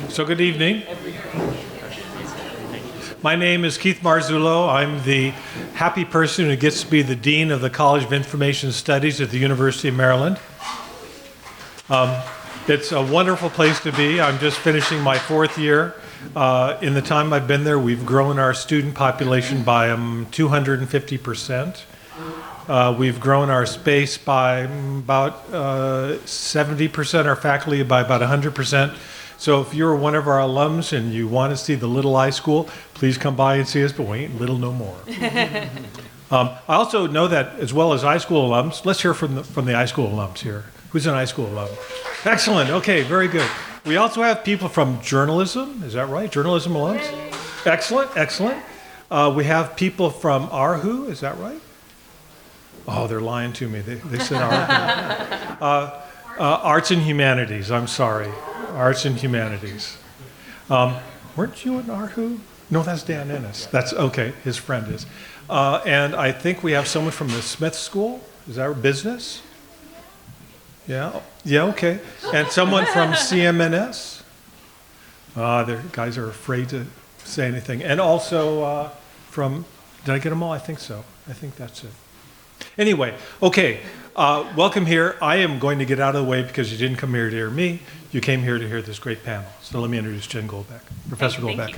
So good evening. My name is Keith Marzullo. I'm the happy person who gets to be the Dean of the College of Information Studies at the University of Maryland. It's a wonderful place to be. I'm just finishing my 4th year. In the time I've been there, we've grown our student population by 250%. We've grown our space by about 70%, our faculty by about 100%. So if you're one of our alums and you want to see the Little iSchool, please come by and see us, but we ain't little no more. I also know that as well as iSchool alums, let's hear from the iSchool alums here. Who's an iSchool alum? Excellent, okay, very good. We also have people from journalism, is that right? Journalism alums? Excellent, excellent. We have people from ARHU, is that right? Oh, they're lying to me. They said ARHU. Arts and Humanities, I'm sorry. Arts and Humanities. Weren't you in ARHU? No, that's Dan Ennis. That's okay, his friend is. And I think we have someone from the Smith School. Is that business? Yeah, okay. And someone from CMNS. The guys are afraid to say anything. And also from, did I get them all? I think so. I think that's it. Anyway, okay. Welcome here. I am going to get out of the way because you didn't come here to hear me. You came here to hear this great panel. So let me introduce Jen Goldbeck, Professor Goldbeck.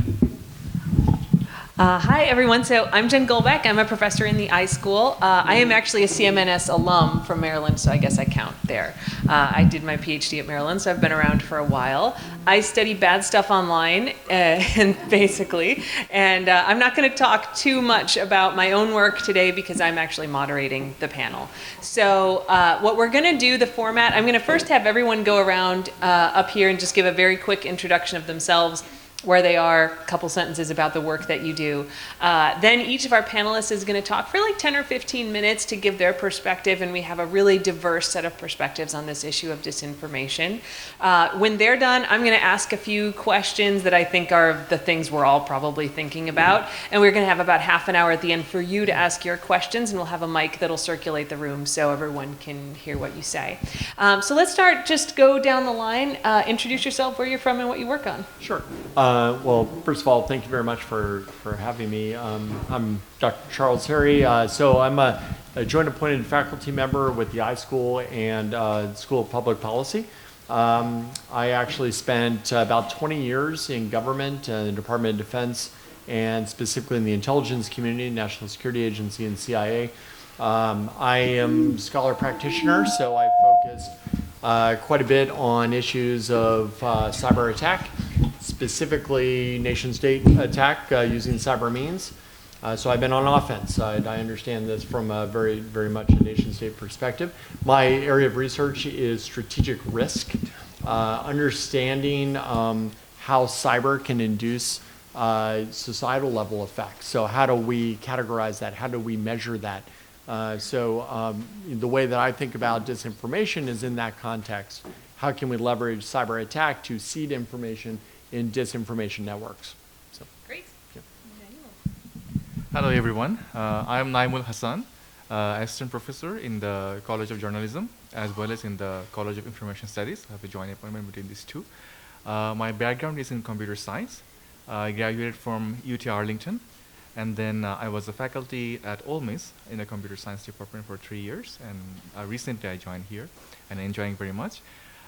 Hi, everyone. So I'm Jen Goldbeck. I'm a professor in the iSchool. I am actually a CMNS alum from Maryland, so I guess I count there. I did my PhD at Maryland, so I've been around for a while. I study bad stuff online, basically, and I'm not going to talk too much about my own work today because I'm actually moderating the panel. So what we're going to do, the format, I'm going to first have everyone go around up here and just give a very quick introduction of themselves, where they are, a couple sentences about the work that you do. Then each of our panelists is going to talk for like 10 or 15 minutes to give their perspective, and we have a really diverse set of perspectives on this issue of disinformation. When they're done, I'm going to ask a few questions that I think are the things we're all probably thinking about, and we're going to have about half an hour at the end for you to ask your questions, and we'll have a mic that'll circulate the room so everyone can hear what you say. So let's start, just go down the line, introduce yourself, where you're from, and what you work on. Sure. Well, first of all, thank you very much for having me. I'm Dr. Charles Harry. So I'm a joint appointed faculty member with the iSchool and School of Public Policy. I actually spent about 20 years in government, the Department of Defense, and specifically in the intelligence community, National Security Agency, and CIA. I am a scholar practitioner, so I focused quite a bit on issues of cyber attack, specifically nation-state attack using cyber means. So I've been on offense. I understand this from a very, very much a nation-state perspective. My area of research is strategic risk, understanding how cyber can induce societal level effects. So how do we categorize that? How do we measure that? The way that I think about disinformation is in that context. How can we leverage cyber attack to seed information in disinformation networks? So, great. Yeah. Hello, everyone. I'm Naimul Hasaan, assistant professor in the College of Journalism, as well as in the College of Information Studies. I have a joint appointment between these two. My background is in computer science. I graduated from UT Arlington, and then I was a faculty at Ole Miss in the computer science department for 3 years, and recently I joined here, and enjoying very much.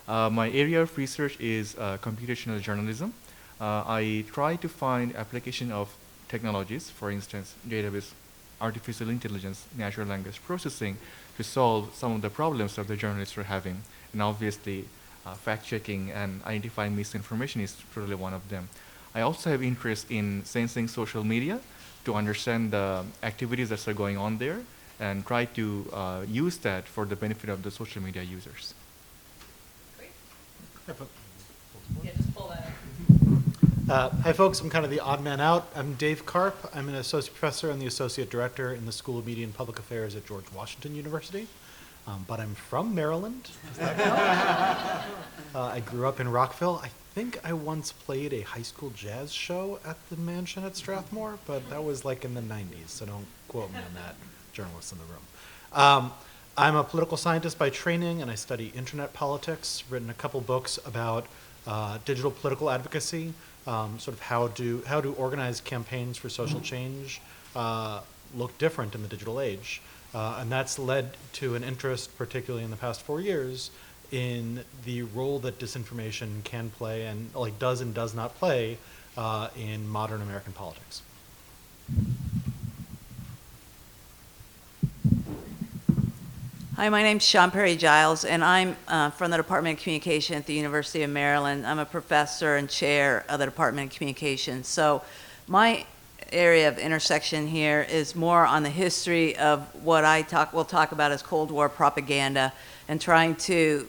My area of research is computational journalism. I try to find application of technologies, for instance, database, artificial intelligence, natural language processing, to solve some of the problems that the journalists are having. And obviously, fact-checking and identifying misinformation is totally one of them. I also have interest in sensing social media to understand the activities that are going on there and try to use that for the benefit of the social media users. Yeah, just pull that up. Hi folks, I'm kind of the odd man out. I'm Dave Karp. I'm an associate professor and the associate director in the School of Media and Public Affairs at George Washington University. But I'm from Maryland. Does that count? I grew up in Rockville. I think I once played a high school jazz show at the mansion at Strathmore, but that was like in the 90s, so don't quote me on that, journalists in the room. I'm a political scientist by training, and I study internet politics. Written a couple books about digital political advocacy, sort of how do organized campaigns for social change look different in the digital age. And that's led to an interest, particularly in the past 4 years, in the role that disinformation can play and does and does not play in modern American politics. Hi, my name's Sean Perry Giles, and I'm from the Department of Communication at the University of Maryland. I'm a professor and chair of the Department of Communication. So my area of intersection here is more on the history of what we'll talk about as Cold War propaganda, and trying to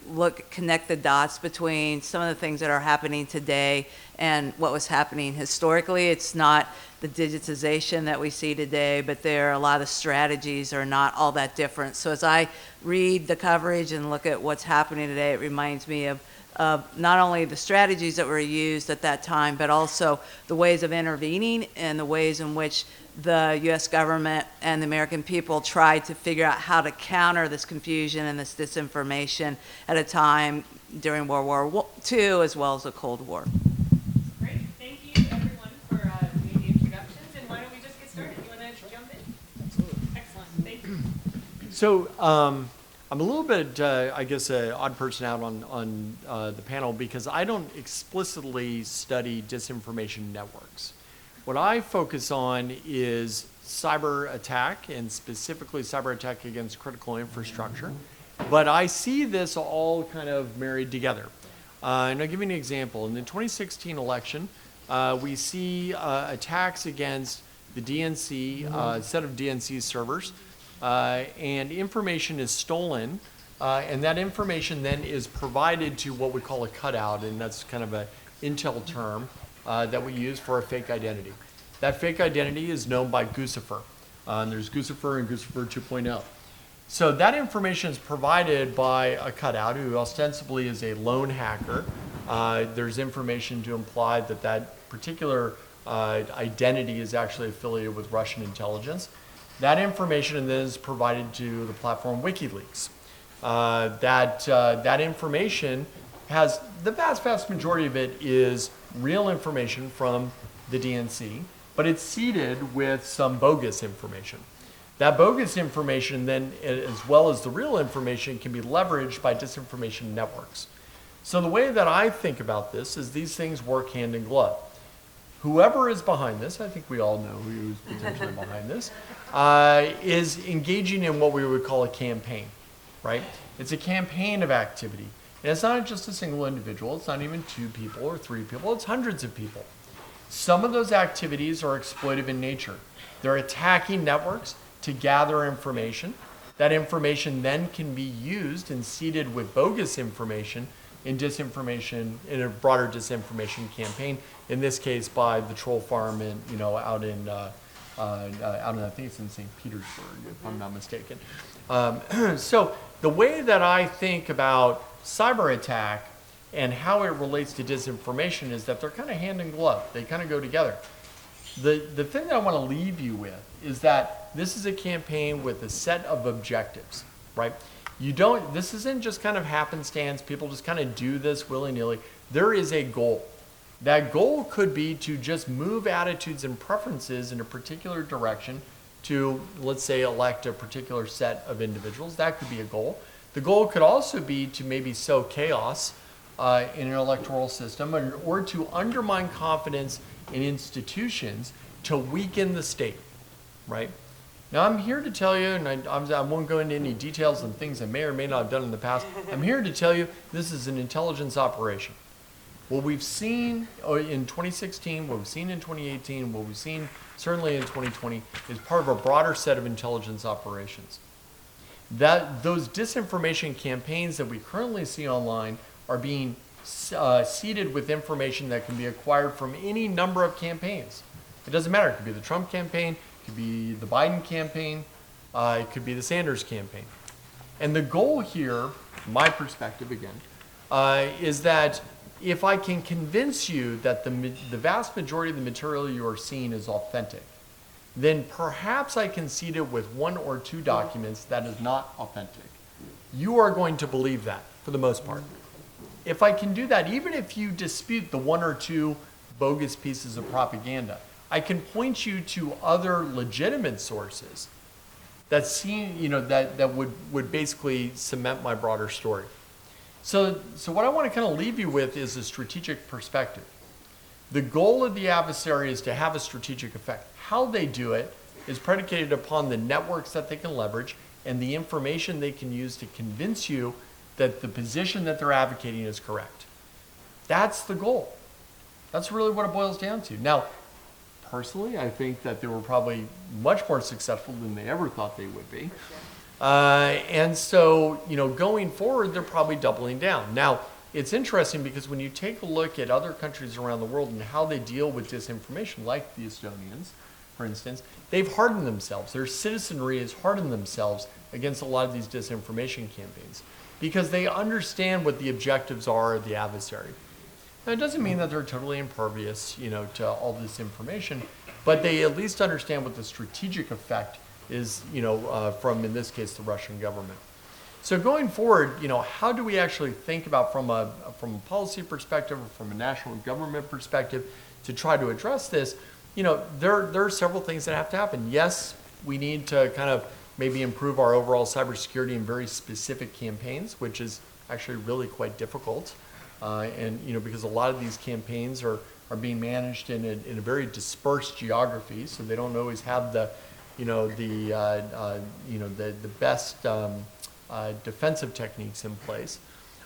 connect the dots between some of the things that are happening today and what was happening historically. It's not the digitization that we see today, but there are a lot of strategies are not all that different. So as I read the coverage and look at what's happening today, it reminds me of not only the strategies that were used at that time, but also the ways of intervening and the ways in which the U.S. government and the American people tried to figure out how to counter this confusion and this disinformation at a time during World War II as well as the Cold War. Great. Thank you, everyone, for doing the introductions. And why don't we just get started? You want to jump in? Absolutely. Excellent. Thank you. So I'm a little bit, I guess, an odd person out on the panel because I don't explicitly study disinformation networks. What I focus on is cyber attack, and specifically cyber attack against critical infrastructure. But I see this all kind of married together. And I'll give you an example. In the 2016 election, we see attacks against the DNC, set of DNC servers, and information is stolen, and that information then is provided to what we call a cutout, and that's kind of an intel term that we use for a fake identity. That fake identity is known by Guccifer. And there's Guccifer and Guccifer 2.0. So that information is provided by a cutout who ostensibly is a lone hacker. There's information to imply that that particular identity is actually affiliated with Russian intelligence. That information then is provided to the platform WikiLeaks. That information has, the vast majority of it is real information from the DNC, but it's seeded with some bogus information. That bogus information then, as well as the real information, can be leveraged by disinformation networks. So the way that I think about this is these things work hand in glove. Whoever is behind this, I think we all know who's potentially behind this, is engaging in what we would call a campaign, right? It's a campaign of activity. And it's not just a single individual, it's not even 2 people or 3 people, it's hundreds of people. Some of those activities are exploitive in nature. They're attacking networks to gather information. That information then can be used and seeded with bogus information in disinformation, in a broader disinformation campaign, in this case by the troll farm in, out in I think it's in St. Petersburg, if I'm not mistaken. So the way that I think about cyber attack and how it relates to disinformation is that they're kind of hand in glove. They kind of go together. The thing that I want to leave you with is that this is a campaign with a set of objectives, right? This isn't just kind of happenstance. People just kind of do this willy-nilly. There is a goal. That goal could be to just move attitudes and preferences in a particular direction to, let's say, elect a particular set of individuals. That could be a goal. The goal could also be to maybe sow chaos in an electoral system, or to undermine confidence in institutions to weaken the state, right? Now, I'm here to tell you, and I won't go into any details on things I may or may not have done in the past. I'm here to tell you this is an intelligence operation. What we've seen in 2016, what we've seen in 2018, what we've seen certainly in 2020 is part of a broader set of intelligence operations. Those disinformation campaigns that we currently see online are being seeded with information that can be acquired from any number of campaigns. It doesn't matter. It could be the Trump campaign, it could be the Biden campaign, it could be the Sanders campaign. And the goal here, from my perspective again, is that if I can convince you that the vast majority of the material you are seeing is authentic, then perhaps I can seed it with 1 or 2 documents that is not authentic. you are going to believe that for the most part. If I can do that, even if you dispute the one or two bogus pieces of propaganda, I can point you to other legitimate sources that that would basically cement my broader story. So what I want to kind of leave you with is a strategic perspective. The goal of the adversary is to have a strategic effect. How they do it is predicated upon the networks that they can leverage and the information they can use to convince you that the position that they're advocating is correct. That's the goal. That's really what it boils down to. Now, personally, I think that they were probably much more successful than they ever thought they would be. And so, going forward, they're probably doubling down. Now, it's interesting because when you take a look at other countries around the world and how they deal with disinformation, like the Estonians, for instance, they've hardened themselves. Their citizenry has hardened themselves against a lot of these disinformation campaigns because they understand what the objectives are of the adversary. Now, it doesn't mean that they're totally impervious, to all this information, but they at least understand what the strategic effect is, from, in this case, the Russian government. So going forward, how do we actually think about from a policy perspective or from a national government perspective to try to address this? There are several things that have to happen. Yes, we need to kind of maybe improve our overall cybersecurity in very specific campaigns, which is actually really quite difficult. Because a lot of these campaigns are being managed in a very dispersed geography, so they don't always have the best defensive techniques in place.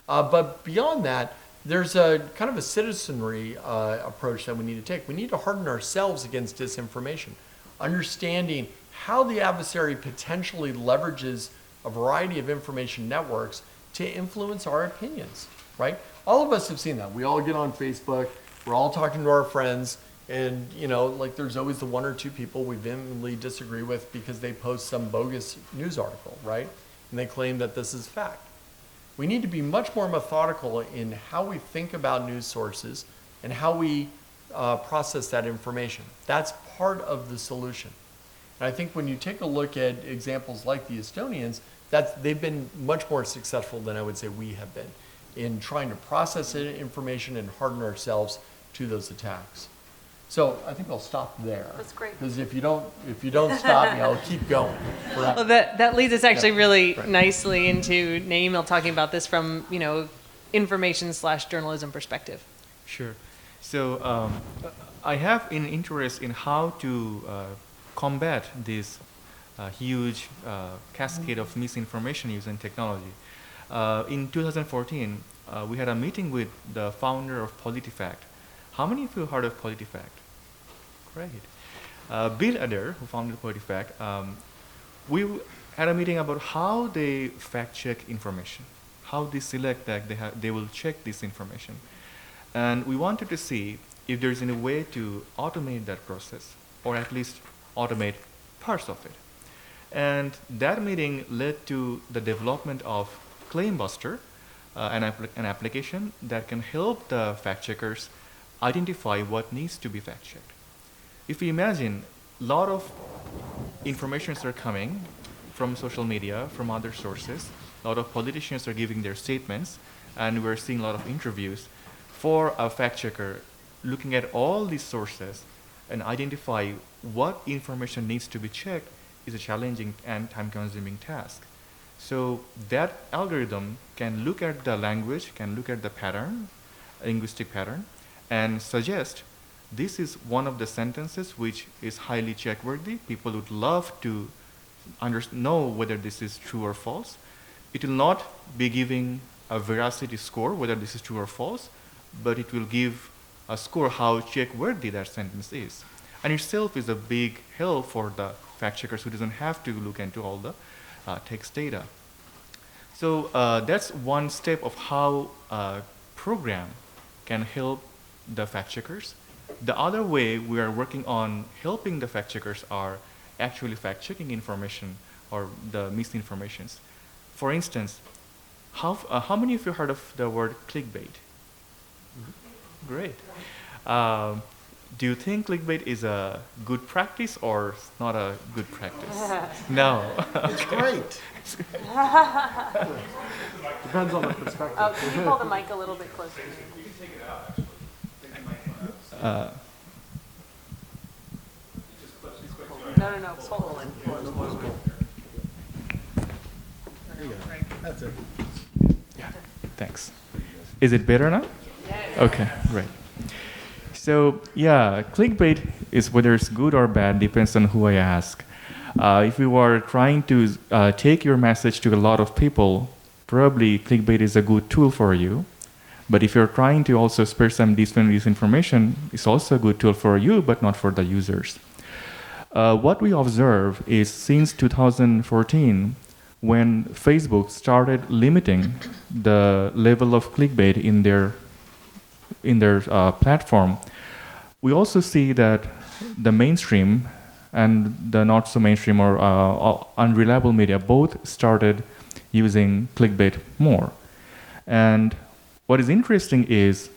But beyond that, there's a kind of a citizenry approach that we need to take. We need to harden ourselves against disinformation, understanding how the adversary potentially leverages a variety of information networks to influence our opinions, right? All of us have seen that. We all get on Facebook, we're all talking to our friends, and there's always the one or two people we vehemently disagree with because they post some bogus news article, right? And they claim that this is fact. We need to be much more methodical in how we think about news sources and how we process that information. That's part of the solution. And I think when you take a look at examples like the Estonians, they've been much more successful than I would say we have been in trying to process information and harden ourselves to those attacks. So I think I'll stop there. That's great. Because if you don't stop me, I'll keep going. Well, that leads us actually really Right. nicely into Naeemil talking about this from, information/journalism perspective. Sure. So I have an interest in how to combat this huge cascade of misinformation using technology. In 2014, we had a meeting with the founder of PolitiFact. How many of you heard of PolitiFact? Great. Bill Adair, who founded PolitiFact, we had a meeting about how they fact-check information, how they select that they will check this information. And we wanted to see if there's any way to automate that process, or at least automate parts of it. And that meeting led to the development of ClaimBuster, an application that can help the fact-checkers identify what needs to be fact-checked. If you imagine, a lot of informations are coming from social media, from other sources. A lot of politicians are giving their statements, and we're seeing a lot of interviews. For a fact-checker, looking at all these sources and identify what information needs to be checked is a challenging and time-consuming task. So that algorithm can look at the language, can look at the pattern, linguistic pattern, and suggest this is one of the sentences which is highly check-worthy. People would love to know whether this is true or false. It will not be giving a veracity score, whether this is true or false, but it will give a score how check-worthy that sentence is. And itself is a big help for the fact-checkers who doesn't have to look into all the text data. So that's one step of how a program can help the fact-checkers. The other way we are working on helping the fact-checkers are actually fact-checking information or the misinformations. For instance, how many of you heard of the word clickbait? Mm-hmm. Great. do you think clickbait is a good practice or not a good practice? No. It's great. Depends on the perspective. Can you pull the mic a little bit closer? No. Pull it. There you go. That's it. Thanks. Is it better now? Okay, great. So yeah, clickbait is whether it's good or bad depends on who I ask. If you are trying to take your message to a lot of people, probably clickbait is a good tool for you. But if you're trying to also spread some disinformation, it's also a good tool for you, but not for the users. What we observe is since 2014, when Facebook started limiting the level of clickbait in their platform, we also see that the mainstream and the not so mainstream or unreliable media both started using clickbait more. And what is interesting is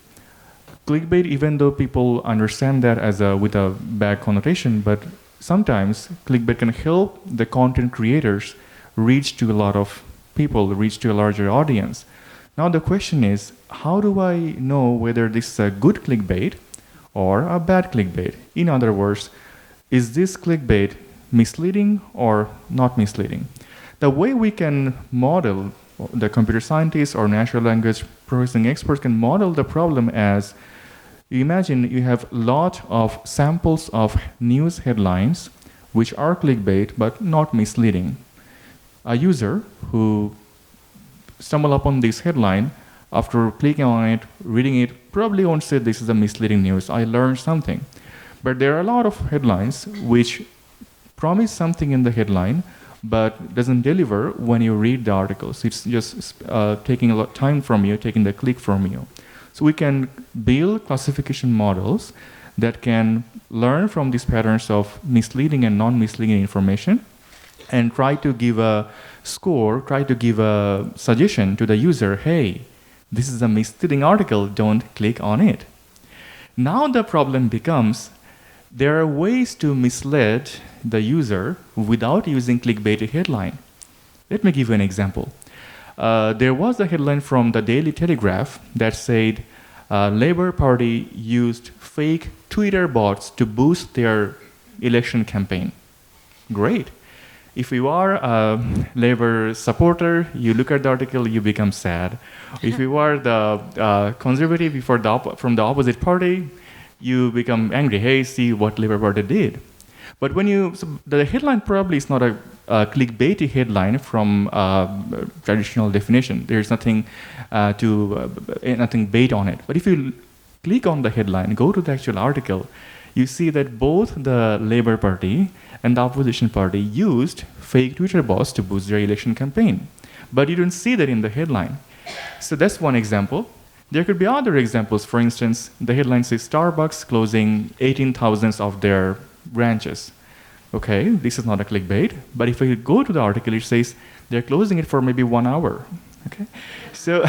clickbait, even though people understand that as with a bad connotation, but sometimes clickbait can help the content creators reach to a lot of people, reach to a larger audience. Now the question is, how do I know whether this is a good clickbait or a bad clickbait? In other words, is this clickbait misleading or not misleading? The way we can model, the computer scientists or natural language processing experts can model the problem as, you imagine you have a lot of samples of news headlines which are clickbait but not misleading. A user who stumble upon this headline, after clicking on it, reading it, probably won't say this is a misleading news, I learned something. But there are a lot of headlines which promise something in the headline but doesn't deliver when you read the articles. It's just taking a lot of time from you, taking the click from you. So we can build classification models that can learn from these patterns of misleading and non-misleading information and try to give a score, try to give a suggestion to the user, hey, this is a misleading article, don't click on it. Now the problem becomes, there are ways to mislead the user without using clickbait headline. Let me give you an example. There was a headline from the Daily Telegraph that said Labour Party used fake Twitter bots to boost their election campaign. Great. If you are a Labour supporter, you look at the article, you become sad. If you are the conservative from the opposite party, you become angry. Hey, see what Labour Party did. But when the headline probably is not a clickbaity headline from traditional definition. There's nothing nothing bait on it. But if you click on the headline, go to the actual article, you see that both the Labour Party and the opposition party used fake Twitter bots to boost their election campaign. But you don't see that in the headline. So that's one example. There could be other examples. For instance, the headline says Starbucks closing 18,000 of their branches. Okay, this is not a clickbait, but if I go to the article, it says they're closing it for maybe 1 hour. Okay, so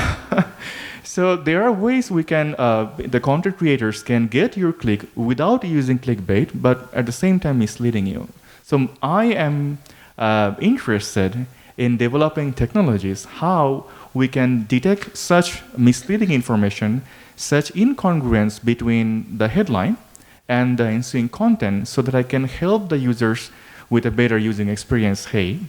so there are ways we can, the content creators can get your click without using clickbait, but at the same time misleading you. So I am interested in developing technologies, how we can detect such misleading information, such incongruence between the headline and the ensuing content, so that I can help the users with a better using experience. Hey,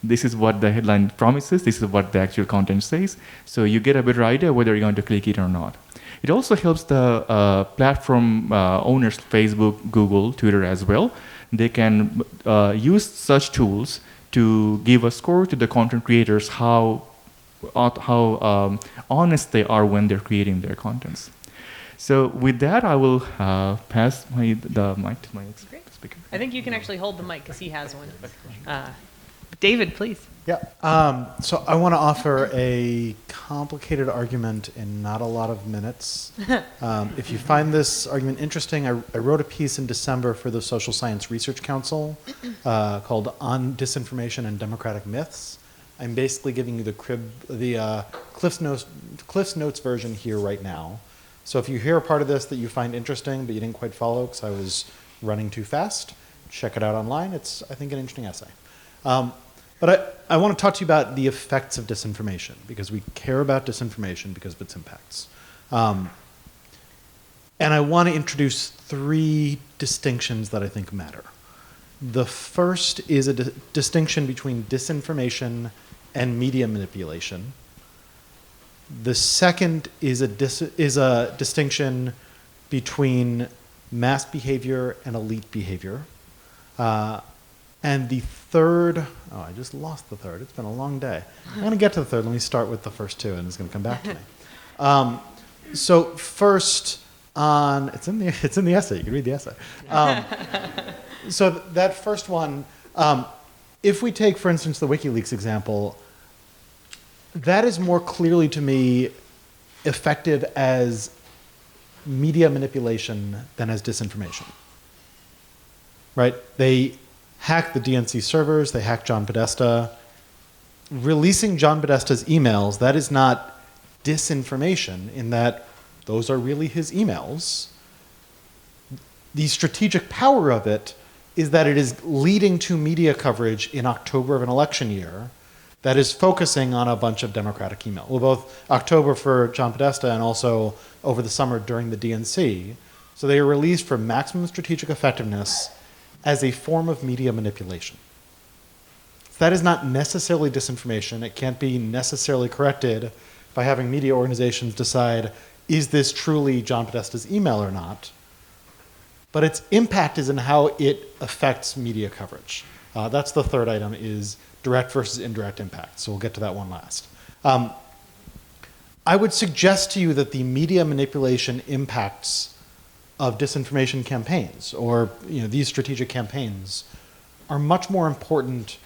this is what the headline promises, this is what the actual content says, so you get a better idea whether you're going to click it or not. It also helps the platform owners, Facebook, Google, Twitter as well. They can use such tools to give a score to the content creators how honest they are when they're creating their contents. So with that, I will pass the mic to my next speaker. I think you can actually hold the mic because he has one. David, please. Yeah. So I want to offer a complicated argument in not a lot of minutes. If you find this argument interesting, I wrote a piece in December for the Social Science Research Council called On Disinformation and Democratic Myths. I'm basically giving you the Cliff's Notes version here right now. So if you hear a part of this that you find interesting but you didn't quite follow because I was running too fast, check it out online. It's, I think, an interesting essay. But I want to talk to you about the effects of disinformation, because we care about disinformation because of its impacts. And I want to introduce 3 distinctions that I think matter. The first is a distinction between disinformation and media manipulation. The second is a distinction between mass behavior and elite behavior. And the third, oh, I just lost the third. It's been a long day. I'm going to get to the third. Let me start with the first 2, and it's going to come back to me. So first, it's in the essay. You can read the essay. So that first one, if we take, for instance, the WikiLeaks example, that is more clearly to me effective as media manipulation than as disinformation. Right? They hacked the DNC servers, they hacked John Podesta. Releasing John Podesta's emails, that is not disinformation in that those are really his emails. The strategic power of it is that it is leading to media coverage in October of an election year that is focusing on a bunch of Democratic email. Well, both October for John Podesta and also over the summer during the DNC. So they are released for maximum strategic effectiveness as a form of media manipulation. So that is not necessarily disinformation. It can't be necessarily corrected by having media organizations decide, is this truly John Podesta's email or not? But its impact is in how it affects media coverage. That's the third item, is direct versus indirect impact. So we'll get to that one last. I would suggest to you that the media manipulation impacts of disinformation campaigns, or these strategic campaigns, are much more important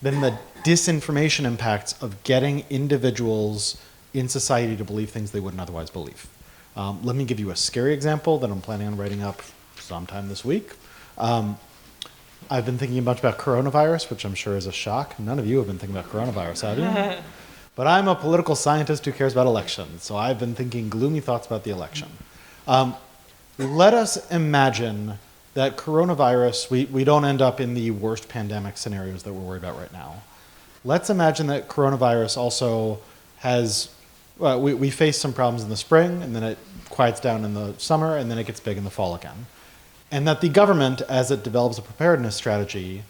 than the disinformation impacts of getting individuals in society to believe things they wouldn't otherwise believe. Let me give you a scary example that I'm planning on writing up sometime this week. I've been thinking much about coronavirus, which I'm sure is a shock. None of you have been thinking about coronavirus, have you? But I'm a political scientist who cares about elections, so I've been thinking gloomy thoughts about the election. Let us imagine that coronavirus, we don't end up in the worst pandemic scenarios that we're worried about right now. Let's imagine that coronavirus also has, we face some problems in the spring, and then it quiets down in the summer, and then it gets big in the fall again. And that the government, as it develops a preparedness strategy,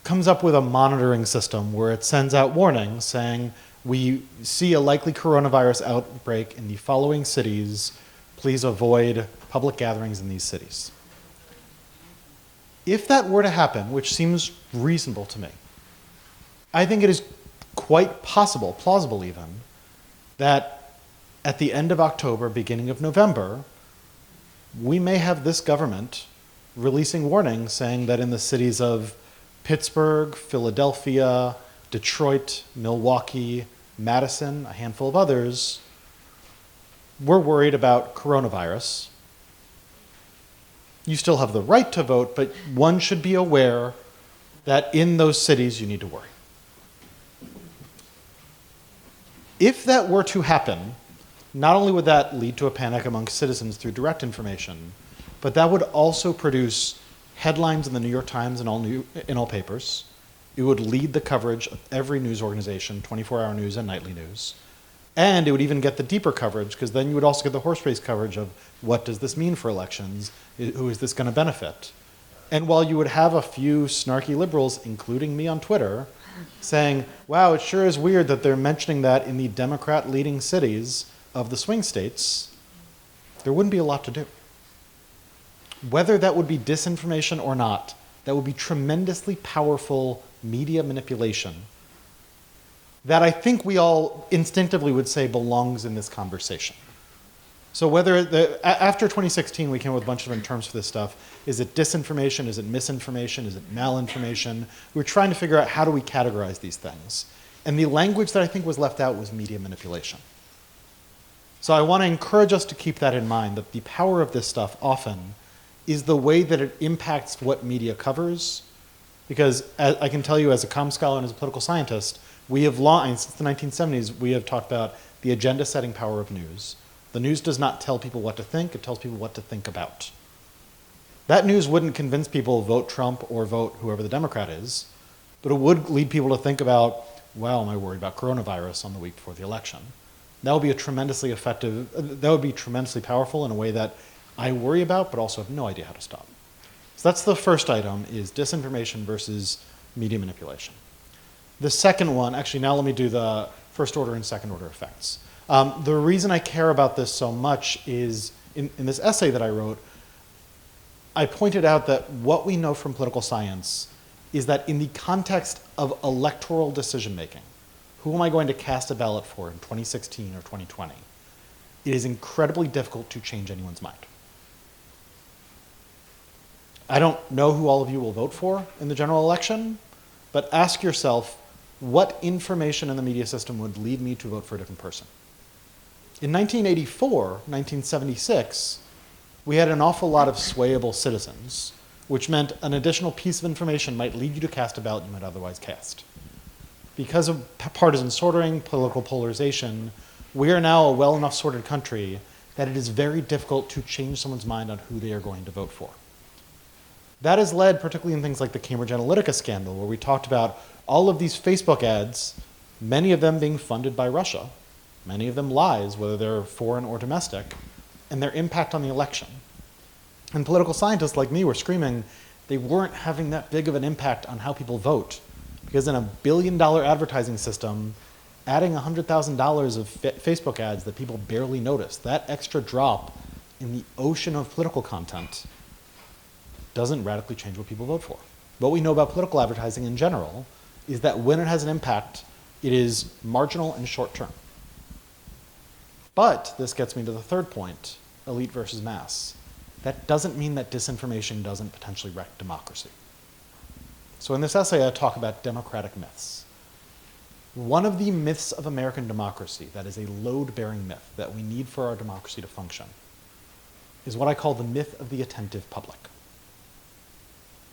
comes up with a monitoring system where it sends out warnings saying, we see a likely coronavirus outbreak in the following cities. Please avoid public gatherings in these cities. If that were to happen, which seems reasonable to me, I think it is quite possible, plausible even, that at the end of October, beginning of November, we may have this government releasing warnings saying that in the cities of Pittsburgh, Philadelphia, Detroit, Milwaukee, Madison, a handful of others, we're worried about coronavirus. You still have the right to vote, but one should be aware that in those cities you need to worry. If that were to happen, not only would that lead to a panic amongst citizens through direct information, but that would also produce headlines in the New York Times and in all papers. It would lead the coverage of every news organization, 24-hour news and nightly news. And it would even get the deeper coverage, because then you would also get the horse race coverage of what does this mean for elections? Who is this going to benefit? And while you would have a few snarky liberals, including me on Twitter, saying, wow, it sure is weird that they're mentioning that in the Democrat-leading cities of the swing states, there wouldn't be a lot to do. Whether that would be disinformation or not, that would be tremendously powerful media manipulation that I think we all instinctively would say belongs in this conversation. So whether after 2016 we came up with a bunch of different terms for this stuff. Is it disinformation? Is it misinformation? Is it malinformation? We're trying to figure out how do we categorize these things. And the language that I think was left out was media manipulation. So I want to encourage us to keep that in mind, that the power of this stuff often is the way that it impacts what media covers. Because I can tell you as a comm scholar and as a political scientist, we have since the 1970s, we have talked about the agenda-setting power of news. The news does not tell people what to think, it tells people what to think about. That news wouldn't convince people vote Trump or vote whoever the Democrat is, but it would lead people to think about, well, am I worried about coronavirus on the week before the election? That would be tremendously powerful in a way that I worry about, but also have no idea how to stop. So that's the first item, is disinformation versus media manipulation. The second one, actually now let me do the first order and second order effects. The reason I care about this so much is, in this essay that I wrote, I pointed out that what we know from political science is that in the context of electoral decision making, who am I going to cast a ballot for in 2016 or 2020? It is incredibly difficult to change anyone's mind. I don't know who all of you will vote for in the general election, but ask yourself, what information in the media system would lead me to vote for a different person? In 1984, 1976, we had an awful lot of swayable citizens, which meant an additional piece of information might lead you to cast a ballot you might otherwise cast. Because of partisan sorting, political polarization, we are now a well enough sorted country that it is very difficult to change someone's mind on who they are going to vote for. That has led, particularly in things like the Cambridge Analytica scandal, where we talked about all of these Facebook ads, many of them being funded by Russia, many of them lies, whether they're foreign or domestic, and their impact on the election. And political scientists like me were screaming they weren't having that big of an impact on how people vote, because in a $1 billion advertising system, adding $100,000 of Facebook ads that people barely notice, that extra drop in the ocean of political content doesn't radically change what people vote for. What we know about political advertising in general is that when it has an impact, it is marginal and short term. But this gets me to the third point, elite versus mass. That doesn't mean that disinformation doesn't potentially wreck democracy. So in this essay, I talk about democratic myths. One of the myths of American democracy that is a load-bearing myth that we need for our democracy to function is what I call the myth of the attentive public.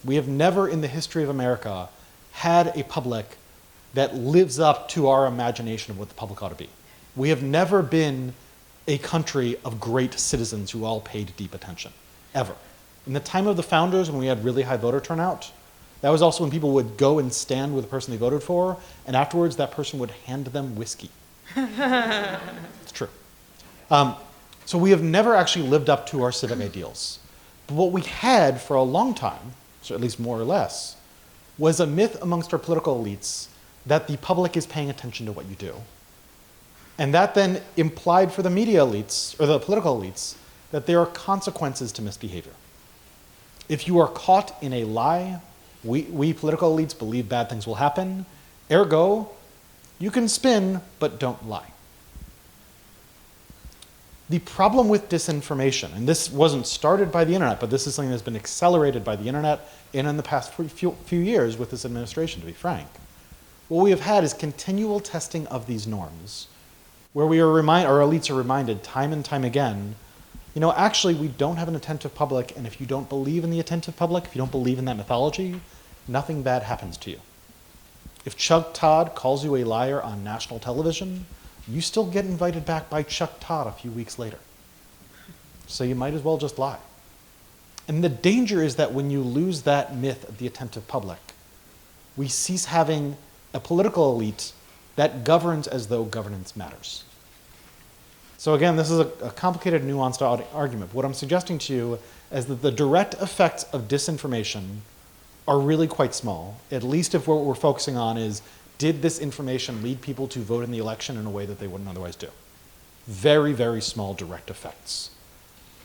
We have never in the history of America had a public that lives up to our imagination of what the public ought to be. We have never been a country of great citizens who all paid deep attention, ever. In the time of the founders, when we had really high voter turnout, that was also when people would go and stand with the person they voted for, and afterwards that person would hand them whiskey. It's true. So we have never actually lived up to our civic ideals. But what we had for a long time, so at least more or less, was a myth amongst our political elites that the public is paying attention to what you do. And that then implied for the media elites, or the political elites, that there are consequences to misbehavior. If you are caught in a lie, we political elites believe bad things will happen, ergo, you can spin, but don't lie. The problem with disinformation, and this wasn't started by the internet, but this is something that's been accelerated by the internet and in the past few years with this administration, to be frank. What we have had is continual testing of these norms, where our elites are reminded time and time again, actually we don't have an attentive public, and if you don't believe in the attentive public, if you don't believe in that mythology, nothing bad happens to you. If Chuck Todd calls you a liar on national television, you still get invited back by Chuck Todd a few weeks later. So you might as well just lie. And the danger is that when you lose that myth of the attentive public, we cease having a political elite that governs as though governance matters. So again, this is a complicated, nuanced argument. What I'm suggesting to you is that the direct effects of disinformation are really quite small, at least if what we're focusing on is, did this information lead people to vote in the election in a way that they wouldn't otherwise do? Very, very small direct effects.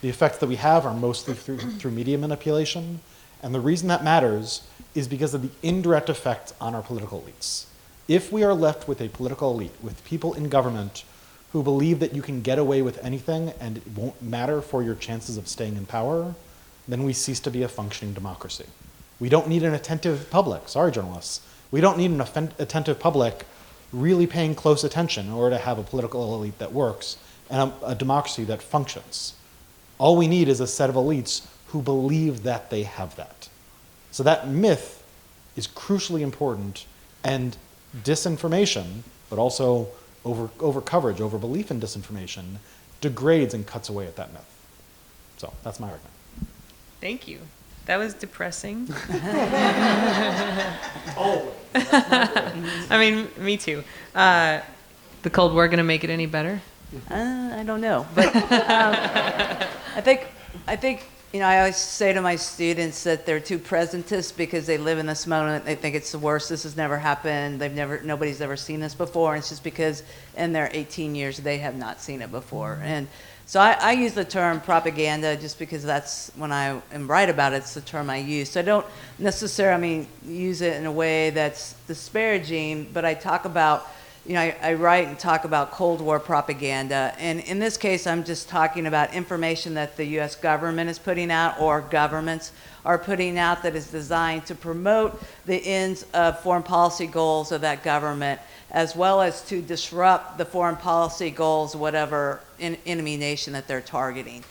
The effects that we have are mostly through media manipulation, and the reason that matters is because of the indirect effects on our political elites. If we are left with a political elite, with people in government who believe that you can get away with anything and it won't matter for your chances of staying in power, then we cease to be a functioning democracy. We don't need an attentive public, sorry journalists, we don't need an attentive public really paying close attention in order to have a political elite that works and a democracy that functions. All we need is a set of elites who believe that they have that. So that myth is crucially important, and disinformation, but also over coverage, over belief in disinformation, degrades and cuts away at that myth. So that's my argument. Thank you. That was depressing. Oh. I mean, me too. The Cold War going to make it any better? I don't know, but I think I always say to my students that they're too presentist because they live in this moment. They think it's the worst. This has never happened. Nobody's ever seen this before. And it's just because in their 18 years they have not seen it before. And so I use the term propaganda just because that's when I am right about it. It's the term I use. So I don't necessarily use it in a way that's disparaging, but I talk about. I write and talk about Cold War propaganda, and in this case, I'm just talking about information that the U.S. government is putting out or governments are putting out that is designed to promote the ends of foreign policy goals of that government, as well as to disrupt the foreign policy goals of whatever enemy nation that they're targeting.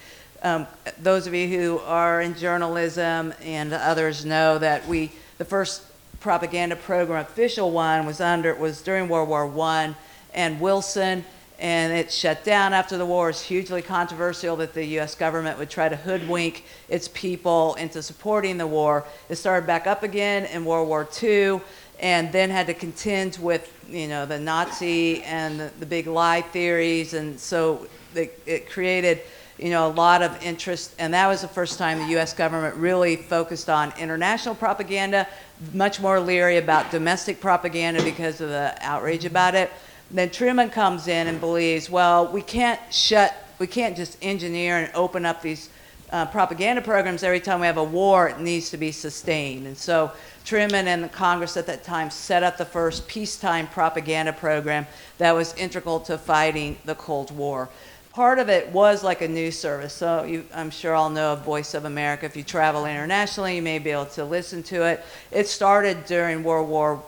Those of you who are in journalism and others know that the first propaganda program, official one, was during World War I and Wilson, and it shut down after the war. It's hugely controversial that the U.S. government would try to hoodwink its people into supporting the war. It started back up again in World War II, and then had to contend with the Nazi and the big lie theories, and so it created a lot of interest, and that was the first time the U.S. government really focused on international propaganda, much more leery about domestic propaganda because of the outrage about it. Then Truman comes in and believes, well, we can't just engineer and open up these propaganda programs every time we have a war. It needs to be sustained. And so Truman and the Congress at that time set up the first peacetime propaganda program that was integral to fighting the Cold War. Part of it was like a news service. So I'm sure all know of Voice of America. If you travel internationally, you may be able to listen to it. It started during World War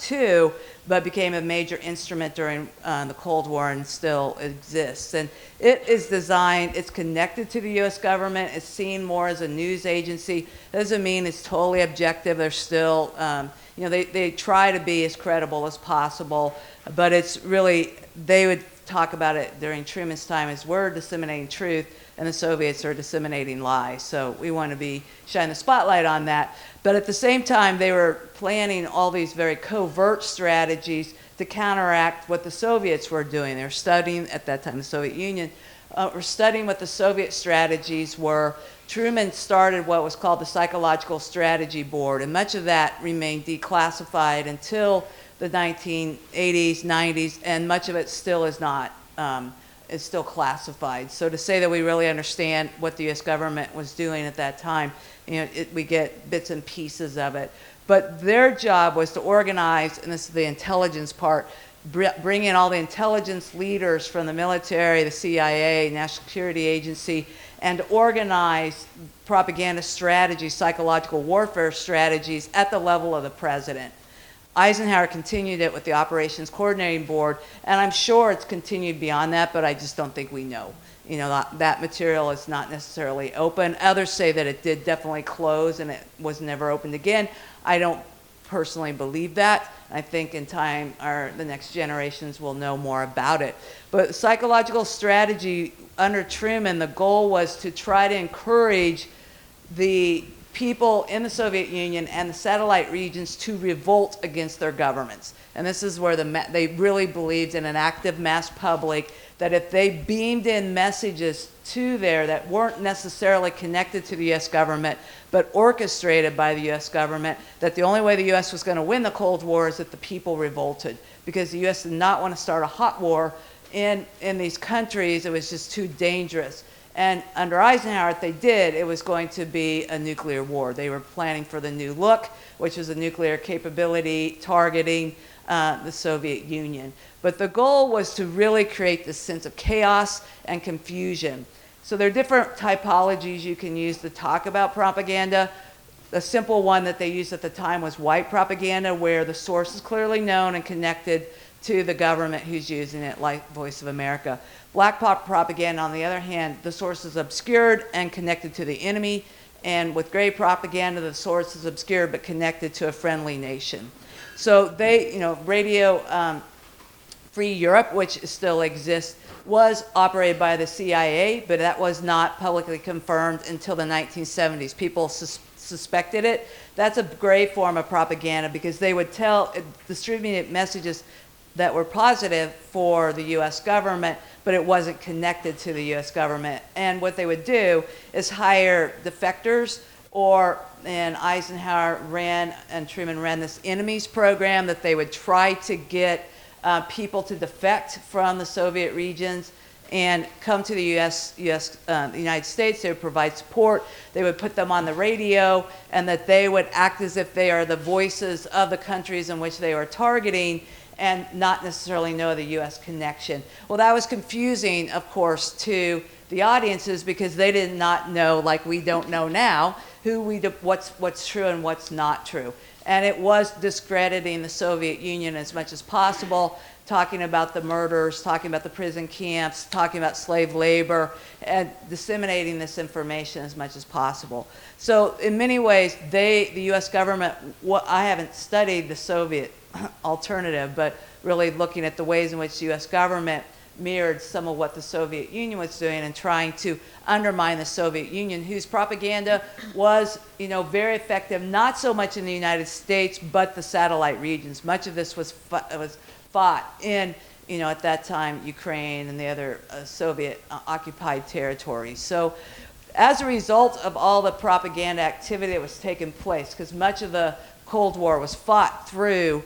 II, but became a major instrument during the Cold War and still exists. And it is designed, it's connected to the U.S. government. It's seen more as a news agency. Doesn't mean it's totally objective. They're still, they try to be as credible as possible, but it's really, they would talk about it during Truman's time as we're disseminating truth and the Soviets are disseminating lies. So we want to be shining the spotlight on that. But at the same time, they were planning all these very covert strategies to counteract what the Soviets were doing. They were studying, at that time, the Soviet Union, were studying what the Soviet strategies were. Truman started what was called the Psychological Strategy Board, and much of that remained declassified until the 1980s, 90s, and much of it still is not, is still classified. So to say that we really understand what the U.S. government was doing at that time, we get bits and pieces of it. But their job was to organize, and this is the intelligence part, bring in all the intelligence leaders from the military, the CIA, National Security Agency, and organize propaganda strategies, psychological warfare strategies at the level of the president. Eisenhower continued it with the Operations Coordinating Board, and I'm sure it's continued beyond that, but I just don't think we know. That material is not necessarily open. Others say that it did definitely close and it was never opened again. I don't personally believe that. I think in time the next generations will know more about it. But psychological strategy under Truman, the goal was to try to encourage the people in the Soviet Union and the satellite regions to revolt against their governments. And this is where they really believed in an active mass public, that if they beamed in messages to there that weren't necessarily connected to the U.S. government, but orchestrated by the U.S. government, that the only way the U.S. was going to win the Cold War is that the people revolted, because the U.S. did not want to start a hot war in these countries. It was just too dangerous. And under Eisenhower, if they did, it was going to be a nuclear war. They were planning for the New Look, which was a nuclear capability targeting the Soviet Union. But the goal was to really create this sense of chaos and confusion. So there are different typologies you can use to talk about propaganda. The simple one that they used at the time was white propaganda, where the source is clearly known and connected to the government who's using it, like Voice of America. Black propaganda, on the other hand, the source is obscured and connected to the enemy. And with gray propaganda, the source is obscured but connected to a friendly nation. So radio Free Europe, which still exists, was operated by the CIA, but that was not publicly confirmed until the 1970s. People suspected it. That's a great form of propaganda because they would distribute messages that were positive for the U.S. government, but it wasn't connected to the U.S. government. And what they would do is hire defectors, and Eisenhower ran and Truman ran this enemies program that they would try to get people to defect from the Soviet regions and come to the the United States. They would provide support. They would put them on the radio, and that they would act as if they are the voices of the countries in which they were targeting and not necessarily know the U.S. connection. Well, that was confusing, of course, to the audiences because they did not know, like we don't know now, what's true and what's not true. And it was discrediting the Soviet Union as much as possible, talking about the murders, talking about the prison camps, talking about slave labor, and disseminating this information as much as possible. So in many ways, the U.S. government, I haven't studied the Soviet alternative, but really looking at the ways in which the U.S. government mirrored some of what the Soviet Union was doing and trying to undermine the Soviet Union, whose propaganda was, very effective, not so much in the United States, but the satellite regions. Much of this was fought in, at that time, Ukraine and the other Soviet occupied territories. So as a result of all the propaganda activity that was taking place, because much of the Cold War was fought through,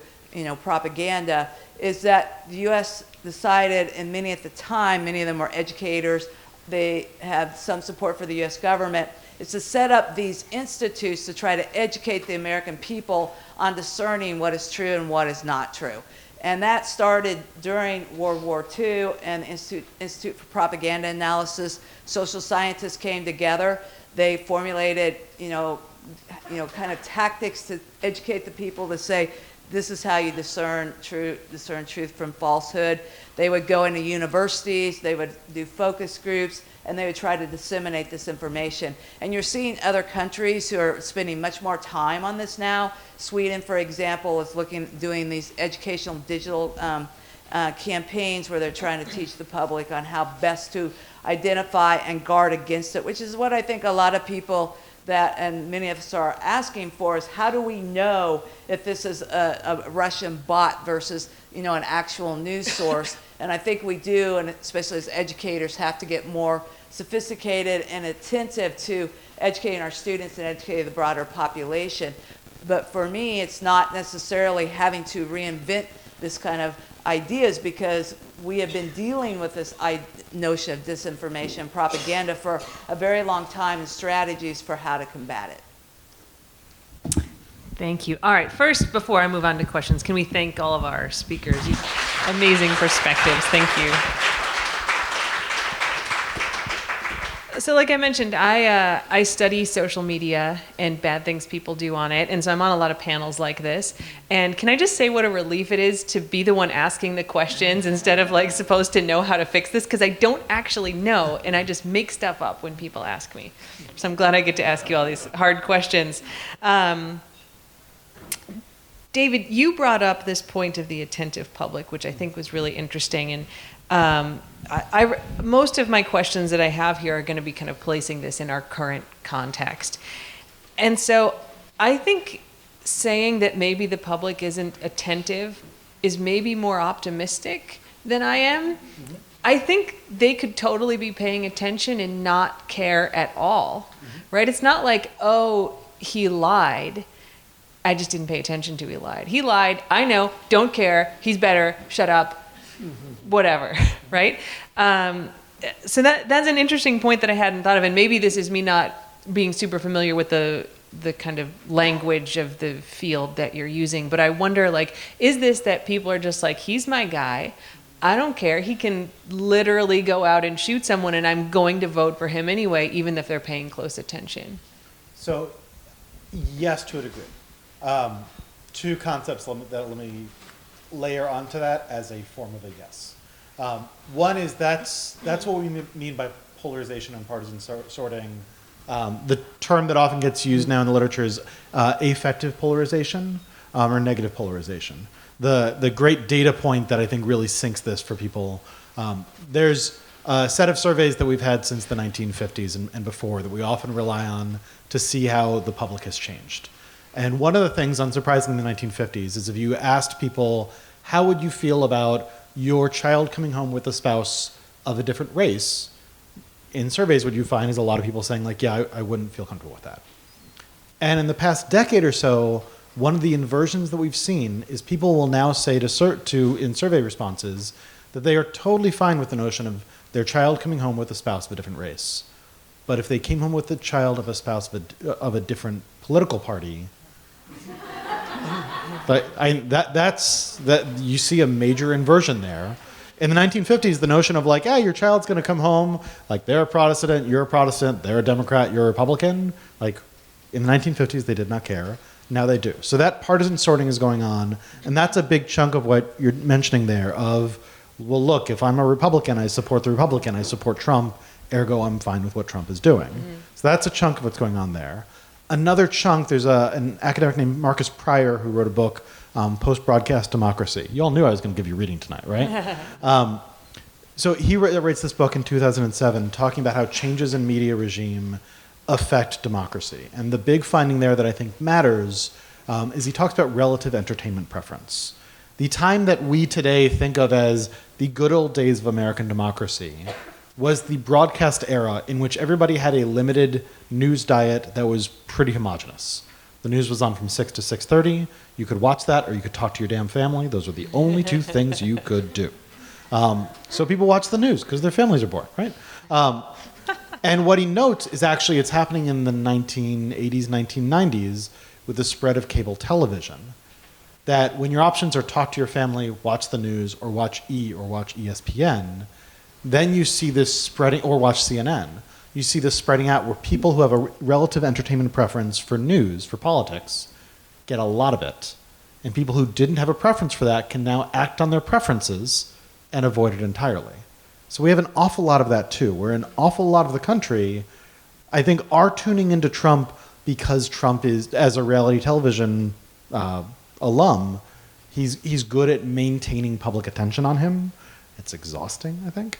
propaganda, is that the U.S. decided, and many at the time, many of them were educators, they had some support for the U.S. government, is to set up these institutes to try to educate the American people on discerning what is true and what is not true. And that started during World War II, and the Institute for Propaganda Analysis. Social scientists came together. They formulated, kind of tactics to educate the people to say, this is how you discern truth from falsehood. They would go into universities, they would do focus groups, and they would try to disseminate this information. And you're seeing other countries who are spending much more time on this now. Sweden, for example, is doing these educational digital campaigns where they're trying to teach the public on how best to identify and guard against it, which is what I think a lot of people and many of us are asking for, is how do we know if this is a Russian bot versus, an actual news source? And I think we do, and especially as educators, have to get more sophisticated and attentive to educating our students and educating the broader population. But for me, it's not necessarily having to reinvent this kind of ideas, because we have been dealing with this notion of disinformation and propaganda for a very long time, and strategies for how to combat it. Thank you. All right, first, before I move on to questions, can we thank all of our speakers? Amazing perspectives. Thank you. So like I mentioned, I study social media and bad things people do on it, and so I'm on a lot of panels like this. And can I just say what a relief it is to be the one asking the questions instead of supposed to know how to fix this, because I don't actually know, and I just make stuff up when people ask me. So I'm glad I get to ask you all these hard questions. David, you brought up this point of the attentive public, which I think was really interesting, and most of my questions that I have here are going to be kind of placing this in our current context. And so I think saying that maybe the public isn't attentive is maybe more optimistic than I am. Mm-hmm. I think they could totally be paying attention and not care at all, right? It's not like, oh, he lied. I just didn't pay attention to he lied. He lied. I know. Don't care. He's better. Shut up. Whatever, right? So that's an interesting point that I hadn't thought of, and maybe this is me not being super familiar with the kind of language of the field that you're using, but I wonder, is this that people are just like, he's my guy, I don't care, he can literally go out and shoot someone and I'm going to vote for him anyway, even if they're paying close attention? So, yes, to a degree. Two concepts that let me layer onto that as a form of a yes. One is that's what we mean by polarization and partisan sorting. The term that often gets used now in the literature is affective polarization or negative polarization. the great data point that I think really sinks this for people. There's a set of surveys that we've had since the 1950s and before that we often rely on to see how the public has changed. And one of the things, unsurprisingly, in the 1950s is if you asked people, how would you feel about your child coming home with a spouse of a different race? In surveys, what you find is a lot of people saying, like, yeah, I wouldn't feel comfortable with that. And in the past decade or so, one of the inversions that we've seen is people will now say in survey responses that they are totally fine with the notion of their child coming home with a spouse of a different race. But if they came home with the child of a spouse of a different political party, you see a major inversion there. In the 1950s, the notion of like, your child's going to come home, like they're a Protestant, you're a Protestant, they're a Democrat, you're a Republican. Like in the 1950s, they did not care. Now they do. So that partisan sorting is going on, and that's a big chunk of what you're mentioning there of, well, look, if I'm a Republican, I support the Republican, I support Trump, ergo I'm fine with what Trump is doing. Mm-hmm. So that's a chunk of what's going on there. Another chunk, there's an academic named Marcus Pryor who wrote a book, Post-Broadcast Democracy. You all knew I was going to give you a reading tonight, right? So he writes this book in 2007 talking about how changes in media regime affect democracy. And the big finding there that I think matters is he talks about relative entertainment preference. The time that we today think of as the good old days of American democracy was the broadcast era in which everybody had a limited news diet that was pretty homogenous. The news was on from 6 to 6:30. You could watch that or you could talk to your damn family. Those were the only two things you could do. So people watch the news because their families are bored, right? And what he notes is actually it's happening in the 1980s, 1990s with the spread of cable television. That when your options are talk to your family, watch the news, or watch E! Or watch ESPN, then you see this spreading, or watch CNN, you see this spreading out where people who have a relative entertainment preference for news, for politics, get a lot of it. And people who didn't have a preference for that can now act on their preferences and avoid it entirely. So we have an awful lot of that too, where an awful lot of the country, I think, are tuning into Trump because Trump is, as a reality television alum, he's good at maintaining public attention on him. It's exhausting, I think.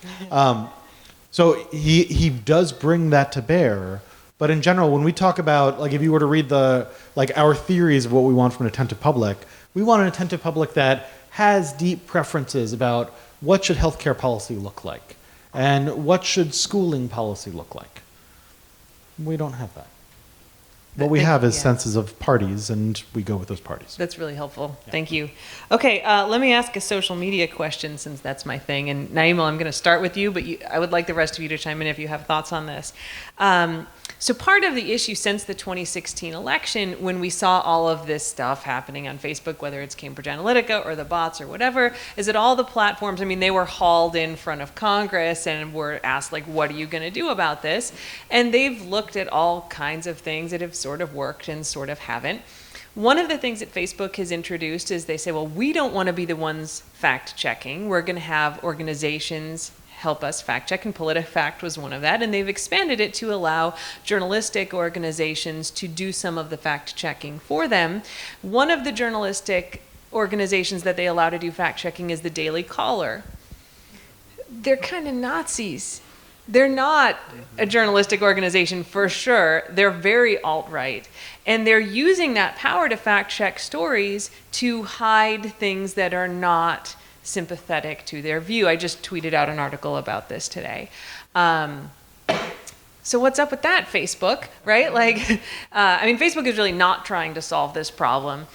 So he does bring that to bear. But in general, when we talk about, like, if you were to read our theories of what we want from an attentive public, we want an attentive public that has deep preferences about what should healthcare policy look like and what should schooling policy look like. We don't have that. What we have is senses of parties, and we go with those parties. That's really helpful. Yeah. Thank you. Okay, let me ask a social media question since that's my thing. And Naimul, I'm going to start with you, but I would like the rest of you to chime in if you have thoughts on this. So part of the issue since the 2016 election, when we saw all of this stuff happening on Facebook, whether it's Cambridge Analytica or the bots or whatever, is that all the platforms, I mean, they were hauled in front of Congress and were asked, like, what are you going to do about this? And they've looked at all kinds of things that have sort of worked and sort of haven't. One of the things that Facebook has introduced is they say, well, we don't want to be the ones fact-checking. We're going to have organizations help us fact-check, and PolitiFact was one of that, and they've expanded it to allow journalistic organizations to do some of the fact-checking for them. One of the journalistic organizations that they allow to do fact-checking is the Daily Caller. They're kind of Nazis. They're not a journalistic organization for sure. They're very alt-right. And they're using that power to fact-check stories to hide things that are not sympathetic to their view. I just tweeted out an article about this today. So what's up with that, Facebook, right? Like, I mean, Facebook is really not trying to solve this problem.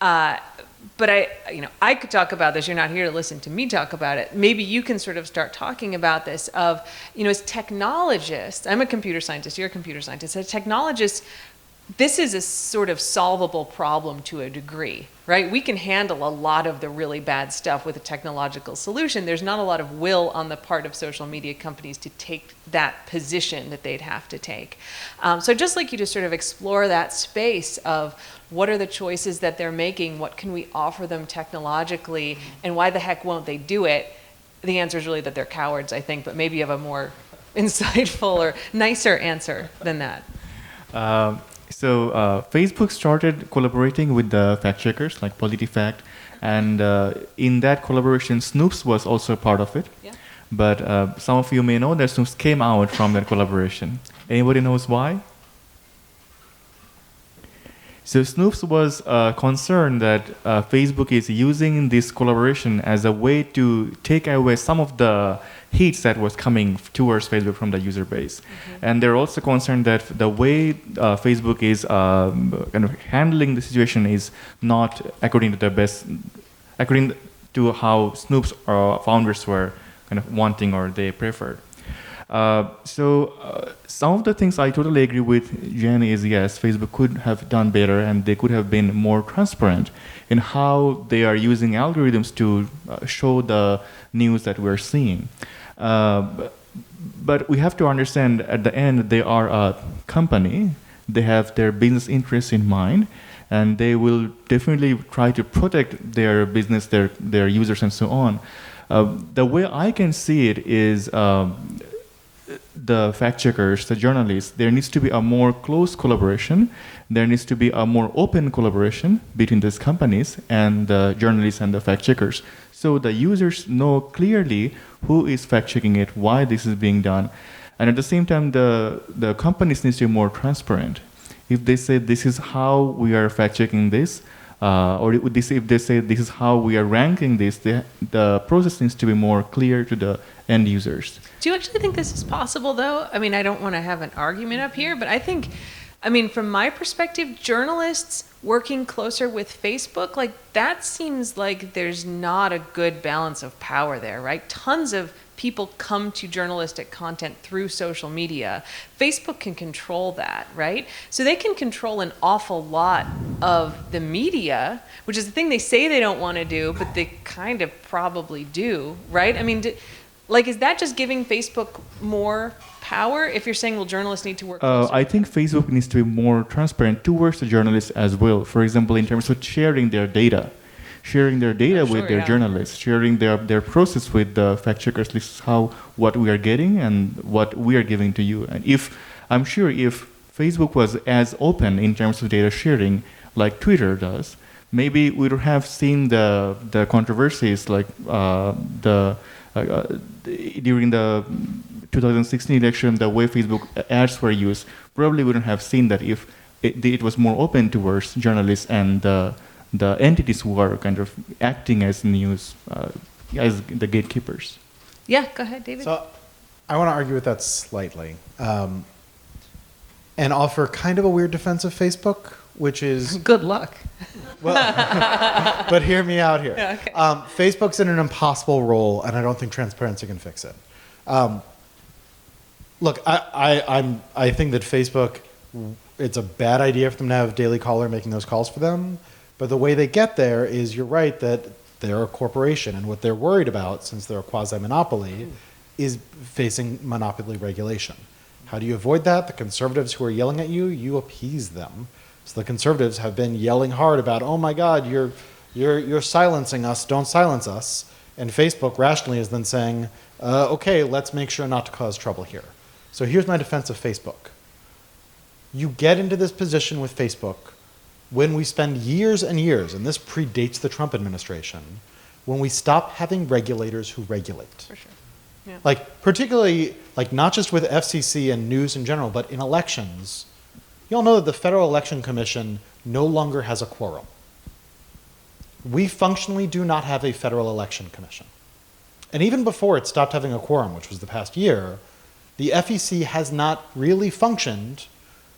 But I could talk about this. You're not here to listen to me talk about it. Maybe you can sort of start talking about this of, as technologists, I'm a computer scientist, you're a computer scientist. As technologists, this is a sort of solvable problem to a degree, right? We can handle a lot of the really bad stuff with a technological solution. There's not a lot of will on the part of social media companies to take that position that they'd have to take. So I'd just like you to sort of explore that space of what are the choices that they're making, what can we offer them technologically, and why the heck won't they do it? The answer is really that they're cowards, I think, but maybe you have a more insightful or nicer answer than that. So Facebook started collaborating with the fact checkers like PolitiFact And in that collaboration, Snoops was also part of it. Yeah. But some of you may know that Snoops came out from that collaboration. Anybody knows why? So Snoops was concerned that Facebook is using this collaboration as a way to take away some of the heat that was coming towards Facebook from the user base. And they're also concerned that the way Facebook is kind of handling the situation is not according to the best, according to how Snoops founders were kind of wanting or they preferred. So some of the things I totally agree with Jen is yes, Facebook could have done better and they could have been more transparent in how they are using algorithms to show the news that we're seeing. But we have to understand at the end they are a company, they have their business interests in mind, and they will definitely try to protect their business, their users and so on. The way I can see it is the fact checkers, the journalists, there needs to be a more close collaboration. There needs to be a more open collaboration between these companies and the journalists and the fact checkers. So the users know clearly who is fact checking it, why this is being done. And at the same time, the companies need to be more transparent. If they say this is how we are fact checking this, or if they say this is how we are ranking this, the process needs to be more clear to the end users. Do you actually think this is possible, though? I mean, I don't want to have an argument up here, but I think, I mean, from my perspective, journalists working closer with Facebook, like, that seems like there's not a good balance of power there, right? Tons of people come to journalistic content through social media. Facebook can control that, right? So they can control an awful lot of the media, which is the thing they say they don't want to do, but they kind of probably do, right? I mean, like, is that just giving Facebook more power if you're saying, well, journalists need to work closer? I think Facebook needs to be more transparent towards the journalists as well. For example, in terms of sharing their data with their journalists, sharing their process with the fact checkers. This is what we are getting and what we are giving to you. And I'm sure if Facebook was as open in terms of data sharing like Twitter does, maybe we would have seen the controversies like during the 2016 election, the way Facebook ads were used. Probably wouldn't have seen that if it was more open towards journalists and the entities who are kind of acting as news, as the gatekeepers. Yeah, go ahead, David. So I want to argue with that slightly and offer kind of a weird defense of Facebook, which is... Good luck. Well, but hear me out here. Yeah, okay. Facebook's in an impossible role, and I don't think transparency can fix it. Look, I think that Facebook, it's a bad idea for them to have Daily Caller making those calls for them. But the way they get there is, you're right, that they're a corporation, and what they're worried about, since they're a quasi-monopoly, is facing monopoly regulation. How do you avoid that? The conservatives who are yelling at you, you appease them. So the conservatives have been yelling hard about, oh my God, you're silencing us, don't silence us. And Facebook rationally is then saying, okay, let's make sure not to cause trouble here. So here's my defense of Facebook. You get into this position with Facebook when we spend years and years, and this predates the Trump administration, when we stop having regulators who regulate. For sure. Yeah. Like, particularly, like, not just with FCC and news in general, but in elections, you all know that the Federal Election Commission no longer has a quorum. We functionally do not have a Federal Election Commission. And even before it stopped having a quorum, which was the past year, the FEC has not really functioned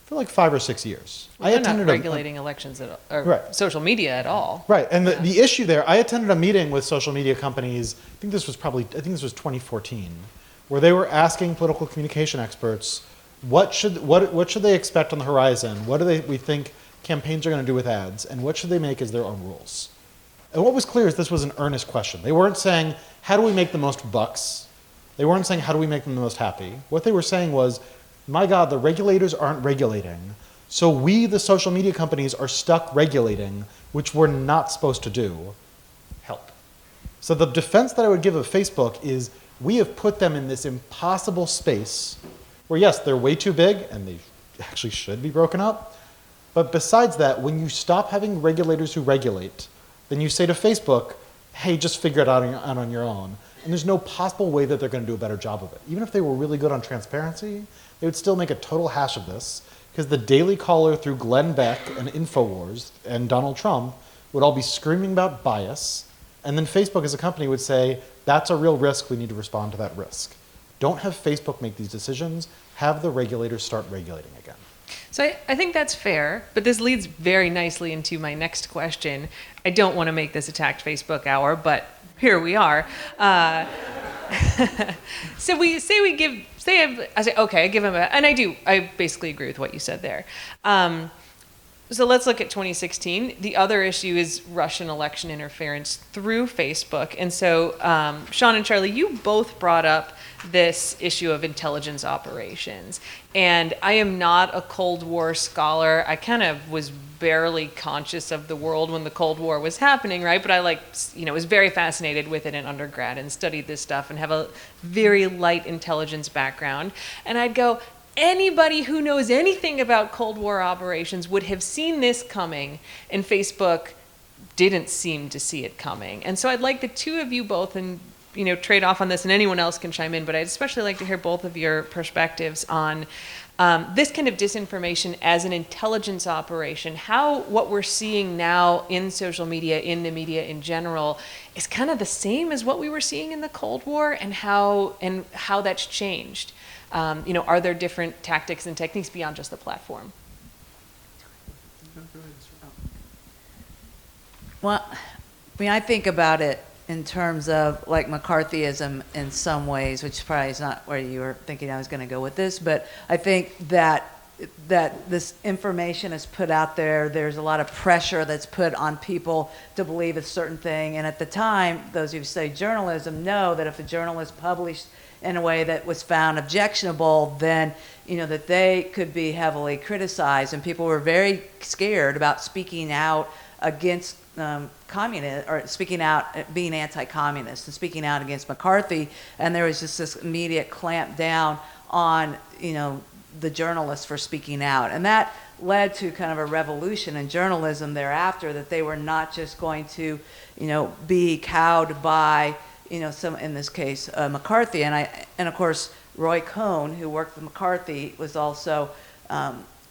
for like 5 or 6 years. Well, they're not regulating elections or social media at all. Right, and the issue there, I attended a meeting with social media companies, I think this was 2014, where they were asking political communication experts, what should they expect on the horizon? What do we think campaigns are going to do with ads? And what should they make as their own rules? And what was clear is this was an earnest question. They weren't saying, how do we make the most bucks? They weren't saying, how do we make them the most happy? What they were saying was, my God, the regulators aren't regulating, so we, the social media companies, are stuck regulating, which we're not supposed to do. Help. So the defense that I would give of Facebook is, we have put them in this impossible space where, yes, they're way too big, and they actually should be broken up. But besides that, when you stop having regulators who regulate, then you say to Facebook, hey, just figure it out on your own. And there's no possible way that they're going to do a better job of it. Even if they were really good on transparency, they would still make a total hash of this, because the Daily Caller through Glenn Beck and InfoWars and Donald Trump would all be screaming about bias, and then Facebook as a company would say, that's a real risk, we need to respond to that risk. Don't have Facebook make these decisions, have the regulators start regulating again. So I think that's fair, but this leads very nicely into my next question. I don't want to make this Attacked Facebook hour, but here we are. So I say, okay, I give him and I basically agree with what you said there. So let's look at 2016. The other issue is Russian election interference through Facebook. And so Sean and Charlie, you both brought up this issue of intelligence operations. And I am not a Cold War scholar. I kind of was barely conscious of the world when the Cold War was happening, right? But I was very fascinated with it in undergrad and studied this stuff and have a very light intelligence background. And I'd go, anybody who knows anything about Cold War operations would have seen this coming, and Facebook didn't seem to see it coming. And so I'd like the two of you both, and trade off on this, and anyone else can chime in, but I'd especially like to hear both of your perspectives on this kind of disinformation as an intelligence operation, how what we're seeing now in social media, in the media in general, is kind of the same as what we were seeing in the Cold War, and how that's changed. Are there different tactics and techniques beyond just the platform? Well, I think about it in terms of like McCarthyism in some ways, which probably is not where you were thinking I was going to go with this, but I think that this information is put out there. There's a lot of pressure that's put on people to believe a certain thing. And at the time, those of you who study journalism know that if a journalist published in a way that was found objectionable, then that they could be heavily criticized, and people were very scared about speaking out against communist, or speaking out, being anti-communist and speaking out against McCarthy. And there was just this immediate clamp down on the journalists for speaking out, and that led to kind of a revolution in journalism thereafter, that they were not just going to be cowed by some, in this case, McCarthy. And of course, Roy Cohn, who worked with McCarthy, was also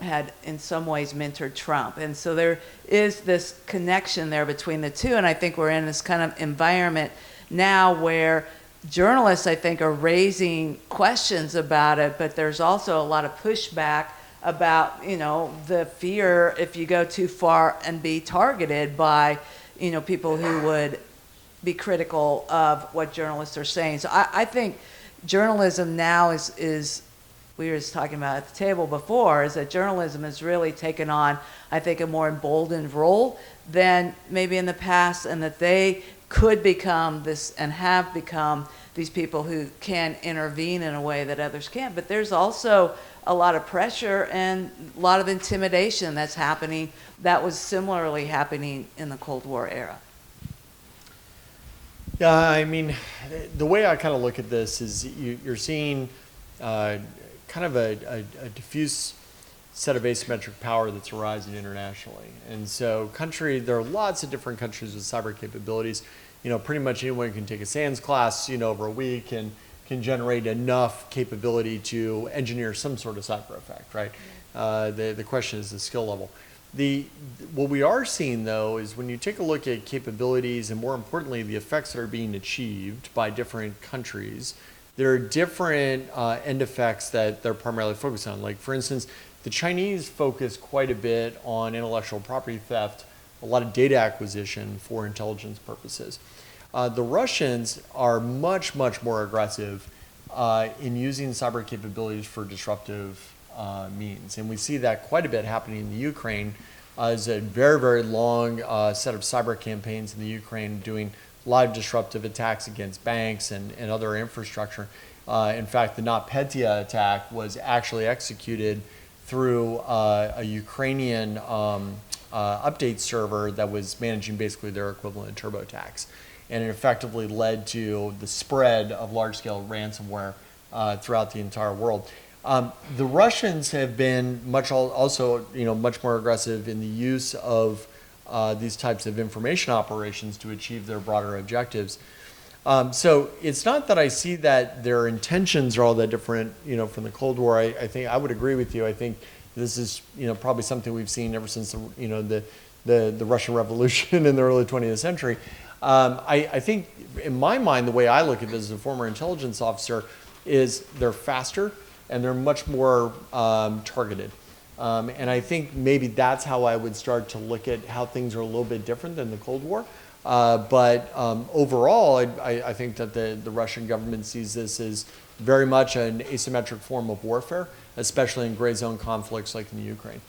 had in some ways mentored Trump. And so there is this connection there between the two. And I think we're in this kind of environment now where journalists, I think, are raising questions about it, but there's also a lot of pushback about, the fear if you go too far and be targeted by, people who would be critical of what journalists are saying. So I think journalism now is we were just talking about at the table before, is that journalism has really taken on, I think, a more emboldened role than maybe in the past, and that they could become this and have become these people who can intervene in a way that others can't. But there's also a lot of pressure and a lot of intimidation that's happening that was similarly happening in the Cold War era. Yeah, I mean, the way I kind of look at this is you're seeing kind of a diffuse set of asymmetric power that's arising internationally. And so there are lots of different countries with cyber capabilities. Pretty much anyone can take a SANS class, over a week and can generate enough capability to engineer some sort of cyber effect, right? The question is the skill level. What we are seeing, though, is when you take a look at capabilities and, more importantly, the effects that are being achieved by different countries, there are different end effects that they're primarily focused on. Like, for instance, the Chinese focus quite a bit on intellectual property theft, a lot of data acquisition for intelligence purposes. The Russians are much, much more aggressive in using cyber capabilities for disruptive means. And we see that quite a bit happening in the Ukraine. There's a very, very long set of cyber campaigns in the Ukraine doing live disruptive attacks against banks and other infrastructure. In fact, the NotPetya attack was actually executed through a Ukrainian update server that was managing basically their equivalent of TurboTax. And it effectively led to the spread of large-scale ransomware throughout the entire world. The Russians have been much more aggressive in the use of these types of information operations to achieve their broader objectives. So it's not that I see that their intentions are all that different, from the Cold War. I think I would agree with you. I think this is, probably something we've seen ever since the Russian Revolution in the early 20th century. I think, in my mind, the way I look at this as a former intelligence officer is they're faster and they're much more targeted. And I think maybe that's how I would start to look at how things are a little bit different than the Cold War. But overall, I think that the Russian government sees this as very much an asymmetric form of warfare, especially in gray zone conflicts like in the Ukraine.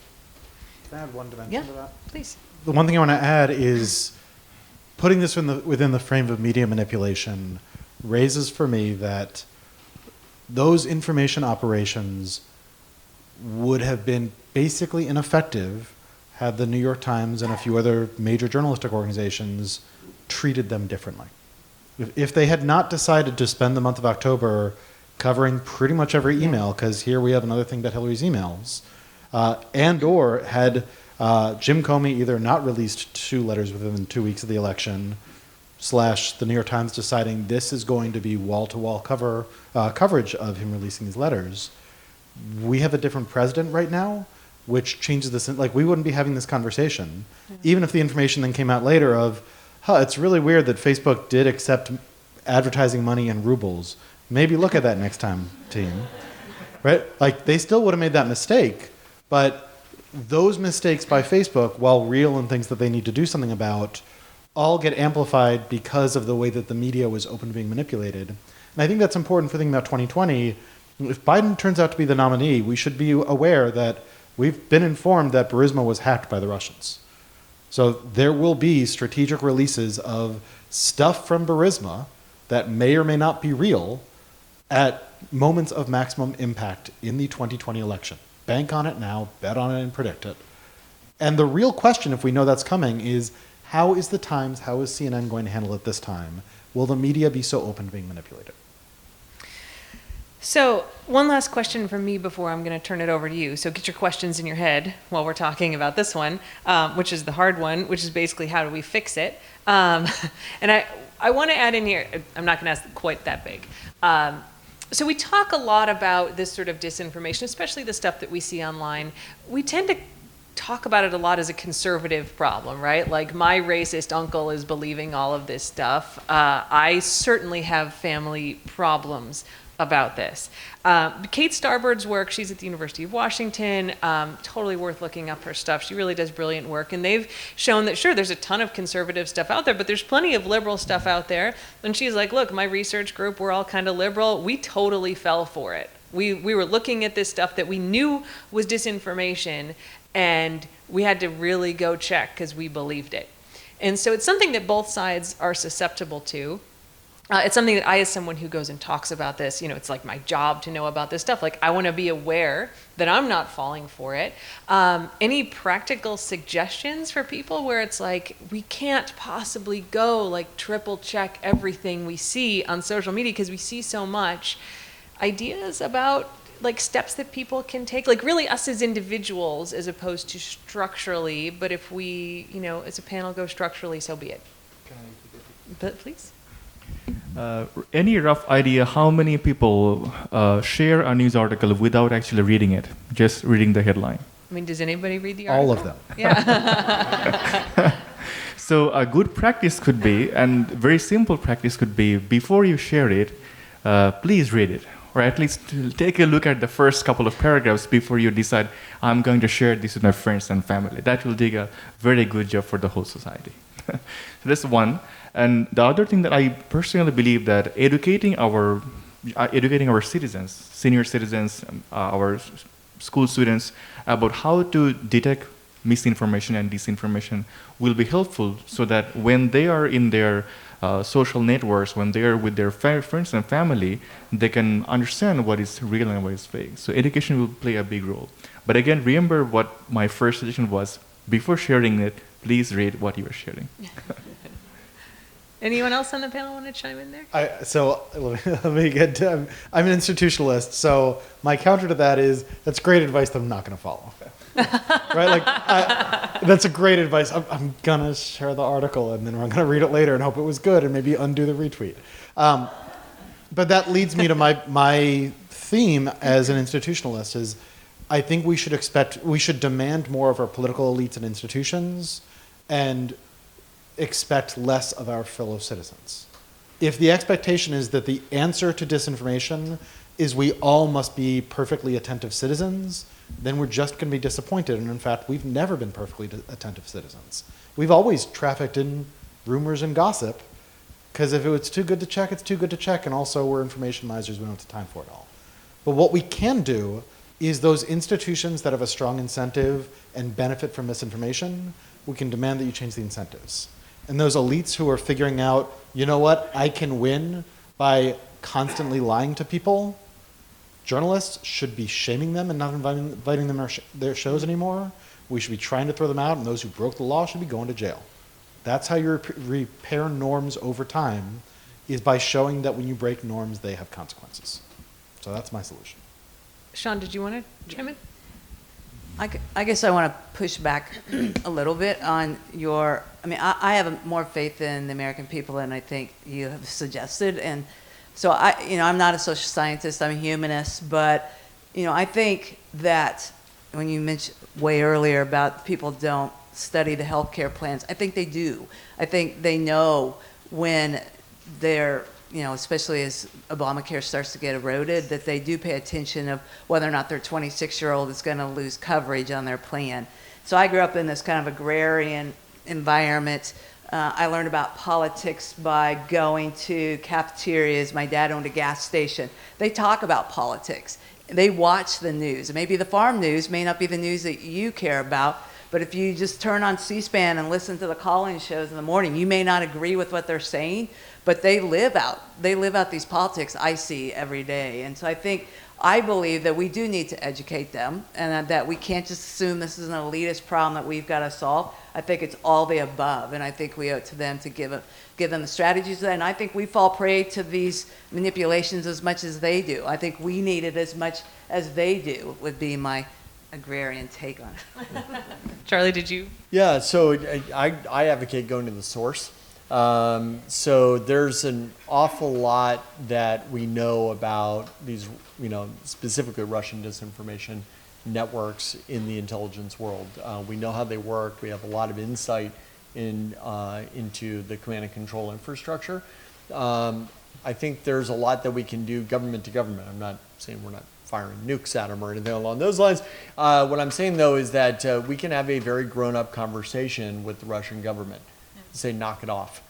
Can I add one dimension to that? Please. The one thing I want to add is putting this within the frame of media manipulation raises for me that those information operations would have been basically ineffective had the New York Times and a few other major journalistic organizations treated them differently. If they had not decided to spend the month of October covering pretty much every email, because here we have another thing about Hillary's emails, and or had Jim Comey either not released 2 letters within 2 weeks of the election, / the New York Times deciding this is going to be wall-to-wall coverage of him releasing these letters, we have a different president right now, which changes this. Like, we wouldn't be having this conversation, even if the information then came out later of, it's really weird that Facebook did accept advertising money in rubles. Maybe look at that next time, team. Right? Like, they still would have made that mistake, but those mistakes by Facebook, while real and things that they need to do something about, all get amplified because of the way that the media was open to being manipulated. And I think that's important for thinking about 2020. If Biden turns out to be the nominee, we should be aware that we've been informed that Burisma was hacked by the Russians. So there will be strategic releases of stuff from Burisma that may or may not be real at moments of maximum impact in the 2020 election. Bank on it now, bet on it, and predict it. And the real question, if we know that's coming, is how is the Times, how is CNN going to handle it this time? Will the media be so open to being manipulated? So one last question from me before I'm going to turn it over to you. So get your questions in your head while we're talking about this one, which is the hard one, which is basically how do we fix it? And I want to add in here, I'm not going to ask quite that big. So we talk a lot about this sort of disinformation, especially the stuff that we see online. We tend to talk about it a lot as a conservative problem, right? Like, my racist uncle is believing all of this stuff. I certainly have family problems about this. Kate Starbird's work, she's at the University of Washington, totally worth looking up her stuff. She really does brilliant work, and they've shown that, sure, there's a ton of conservative stuff out there, but there's plenty of liberal stuff out there. And she's like, look, my research group, we're all kind of liberal. We totally fell for it. We were looking at this stuff that we knew was disinformation, and we had to really go check because we believed it. And so it's something that both sides are susceptible to. It's something that I, as someone who goes and talks about this, it's like my job to know about this stuff. Like, I want to be aware that I'm not falling for it. Any practical suggestions for people where it's like, we can't possibly go like triple check everything we see on social media because we see so much? Ideas about like steps that people can take, like really us as individuals as opposed to structurally, but if we, as a panel go structurally, so be it. Can I take it? But please. Any rough idea how many people share a news article without actually reading it, just reading the headline? I mean, does anybody read the article? All of them. Yeah. So a good practice could be, and very simple practice could be, before you share it, please read it, or at least take a look at the first couple of paragraphs before you decide, I'm going to share this with my friends and family. That will do a very good job for the whole society. So that's one. And the other thing that I personally believe that educating our citizens, senior citizens, our school students about how to detect misinformation and disinformation will be helpful, so that when they are in their social networks, when they are with their friends and family, they can understand what is real and what is fake. So education will play a big role. But again, remember what my first suggestion was: before sharing it, please read what you are sharing. Anyone else on the panel want to chime in there? Let me get to, I'm an institutionalist, so my counter to that is that's great advice that I'm not going to follow. Right? Like, that's a great advice. I'm going to share the article and then I'm going to read it later and hope it was good and maybe undo the retweet. But that leads me to my theme as an institutionalist is I think we should demand more of our political elites and institutions and expect less of our fellow citizens. If the expectation is that the answer to disinformation is we all must be perfectly attentive citizens, then we're just going to be disappointed. And in fact, we've never been perfectly attentive citizens. We've always trafficked in rumors and gossip, because if it's too good to check, it's too good to check. And also, we're information misers, we don't have the time for it all. But what we can do is those institutions that have a strong incentive and benefit from misinformation, we can demand that you change the incentives. And those elites who are figuring out, you know what, I can win by constantly lying to people, journalists should be shaming them and not inviting them to their shows anymore. We should be trying to throw them out, and those who broke the law should be going to jail. That's how you repair norms over time, is by showing that when you break norms, they have consequences. So that's my solution. Sean, did you want to chime in? I guess I want to push back a little bit on your, I have more faith in the American people than I think you have suggested. And so I'm not a social scientist, I'm a humanist, but, I think that when you mentioned way earlier about people don't study the healthcare plans, I think they do. I think they know when they're, especially as Obamacare starts to get eroded, that they do pay attention of whether or not their 26-year-old is going to lose coverage on their plan. So I grew up in this kind of agrarian environment. I learned about politics by going to cafeterias. My dad owned a gas station. They talk about politics. They watch the news. Maybe the farm news may not be the news that you care about, but if you just turn on C-SPAN and listen to the call-in shows in the morning, you may not agree with what they're saying, but they live out these politics I see every day. And so I believe that we do need to educate them, and that we can't just assume this is an elitist problem that we've got to solve. I think it's all the above, and I think we owe it to them to give them the strategies. And I think we fall prey to these manipulations as much as they do. I think we need it as much as they do, would be my agrarian take on it. Charlie, did you? Yeah, so I advocate going to the source. So there's an awful lot that we know about these, specifically Russian disinformation networks in the intelligence world. We know how they work. We have a lot of insight into the command and control infrastructure. I think there's a lot that we can do government to government. I'm not saying we're not firing nukes at them or anything along those lines. What I'm saying, though, is that we can have a very grown-up conversation with the Russian government. Say, knock it off.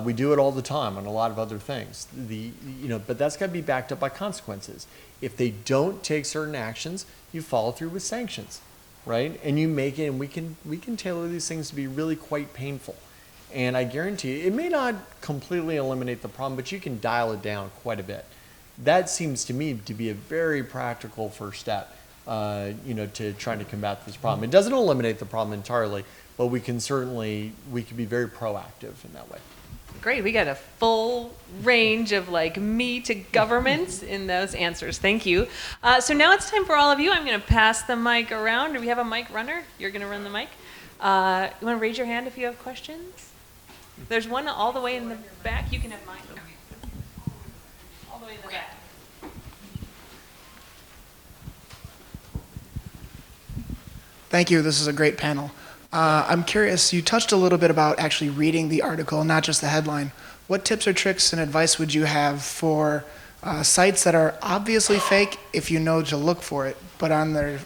We do it all the time on a lot of other things. But that's got to be backed up by consequences. If they don't take certain actions, you follow through with sanctions, right? And you make it, and we can tailor these things to be really quite painful. And I guarantee you, it may not completely eliminate the problem, but you can dial it down quite a bit. That seems to me to be a very practical first step, to trying to combat this problem. It doesn't eliminate the problem entirely, but we can be very proactive in that way. Great, we got a full range of me to governments in those answers. Thank you. So now it's time for all of you. I'm going to pass the mic around. Do we have a mic runner? You're going to run the mic. You want to raise your hand if you have questions? There's one all the way in the back. You can have mine. All the way in the back. Thank you. This is a great panel. I'm curious, you touched a little bit about actually reading the article, not just the headline. What tips or tricks and advice would you have for sites that are obviously fake if you know to look for it, but on the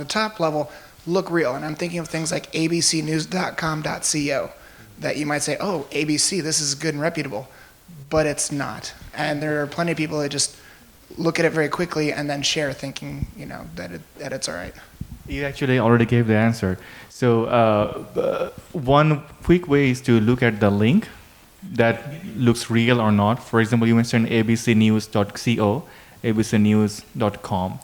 top level, look real? And I'm thinking of things like abcnews.com.co that you might say, oh, ABC, this is good and reputable, but it's not. And there are plenty of people that just look at it very quickly and then share thinking, that it's all right. You actually already gave the answer. So one quick way is to look at the link that looks real or not. For example, you mentioned abcnews.co, abcnews.com.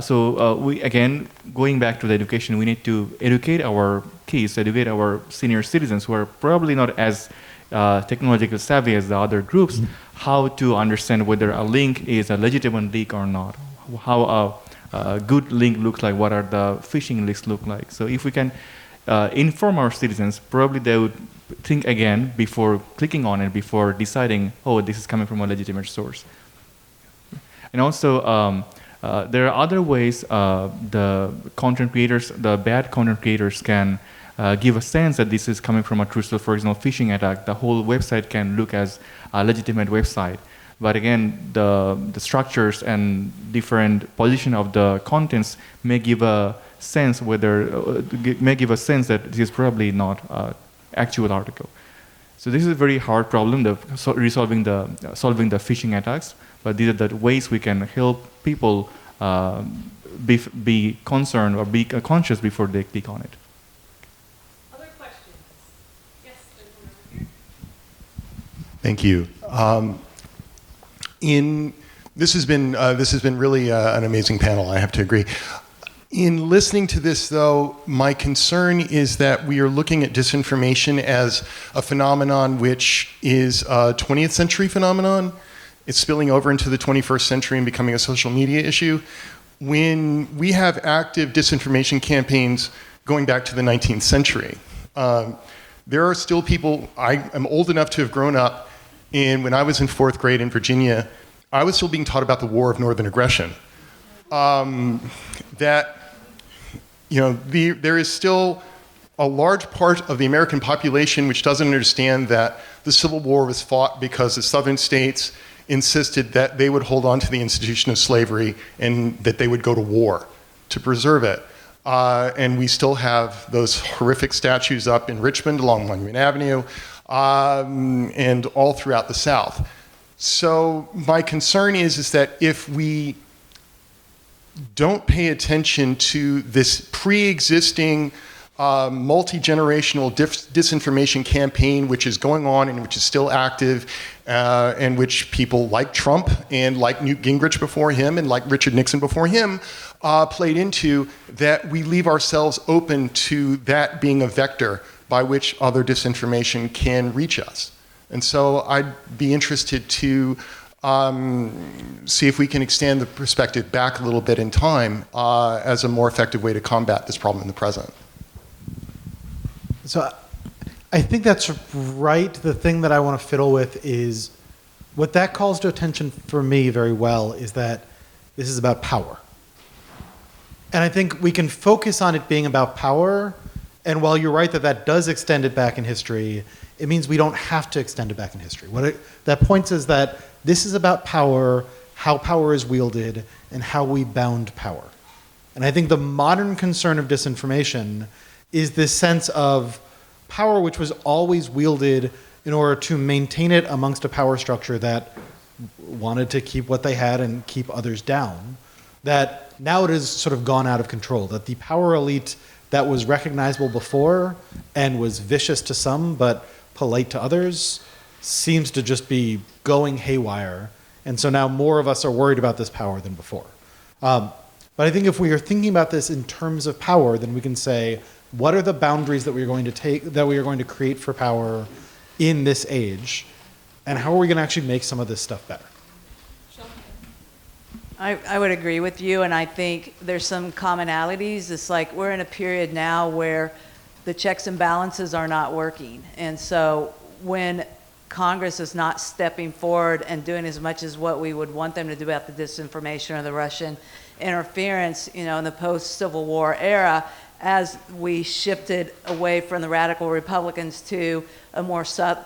So we, again, going back to the education, we need to educate our kids, educate our senior citizens who are probably not as technological savvy as the other groups, how to understand whether a link is a legitimate link or not, how a good link looks like, what are the phishing links look like. So if we can inform our citizens, probably they would think again before clicking on it, before deciding, oh, this is coming from a legitimate source. And also, there are other ways the content creators, the bad content creators can give a sense that this is coming from a true source. For example, phishing attack, the whole website can look as a legitimate website. But again, the structures and different position of the contents may give a sense that this is probably not an actual article. So this is a very hard problem, solving the phishing attacks. But these are the ways we can help people be concerned or be conscious before they click on it. Other questions? Yes, there's one over here. Thank you. This has been really an amazing panel. I have to agree. In listening to this, though, my concern is that we are looking at disinformation as a phenomenon which is a 20th century phenomenon. It's spilling over into the 21st century and becoming a social media issue. When we have active disinformation campaigns going back to the 19th century, there are still people. I am old enough to have grown up when I was in 4th grade in Virginia, I was still being taught about the War of Northern Aggression. There is still a large part of the American population which doesn't understand that the Civil War was fought because the southern states insisted that they would hold on to the institution of slavery and that they would go to war to preserve it. And we still have those horrific statues up in Richmond along Monument Avenue and all throughout the South. So my concern is that if we don't pay attention to this pre-existing multi-generational disinformation campaign which is going on and which is still active and which people like Trump and like Newt Gingrich before him and like Richard Nixon before him played into, that we leave ourselves open to that being a vector by which other disinformation can reach us. And so I'd be interested to see if we can extend the perspective back a little bit in time as a more effective way to combat this problem in the present. So I think that's right. The thing that I want to fiddle with is what that calls to attention for me very well is that this is about power. And I think we can focus on it being about power. And while you're right that that does extend it back in history, it means we don't have to extend it back in history. That points is that this is about power, how power is wielded, and how we bound power. And I think the modern concern of disinformation is this sense of power which was always wielded in order to maintain it amongst a power structure that wanted to keep what they had and keep others down, that now it has sort of gone out of control, that the power elite that was recognizable before and was vicious to some but polite to others seems to just be going haywire. And so now more of us are worried about this power than before. But I think if we are thinking about this in terms of power, then we can say, what are the boundaries that we are going to create for power in this age? And how are we going to actually make some of this stuff better? I would agree with you, and I think there's some commonalities. It's like we're in a period now where the checks and balances are not working. And so when Congress is not stepping forward and doing as much as what we would want them to do about the disinformation or the Russian interference, in the post-Civil War era, as we shifted away from the radical Republicans to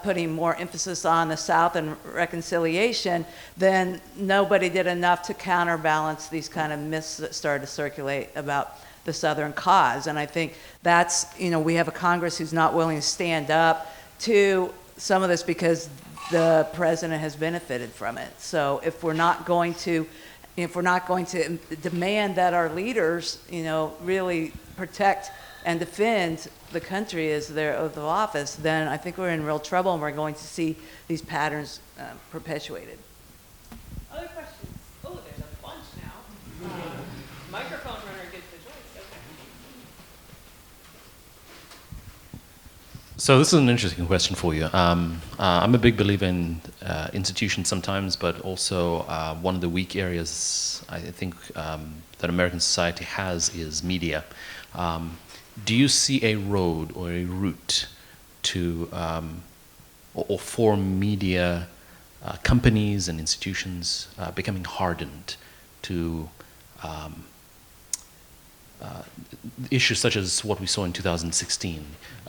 putting more emphasis on the South and reconciliation, then nobody did enough to counterbalance these kind of myths that started to circulate about the Southern cause. And I think that's, we have a Congress who's not willing to stand up to some of this because the president has benefited from it. So if we're not going to demand that our leaders, really protect and defend the country as their oath of office, then I think we're in real trouble and we're going to see these patterns perpetuated. Other questions? Oh, there's a bunch now. Microphone runner gets the choice. Okay. So this is an interesting question for you. I'm a big believer in institutions sometimes, but also one of the weak areas I think that American society has is media. Do you see a road or a route to, or for media companies and institutions becoming hardened to issues such as what we saw in 2016,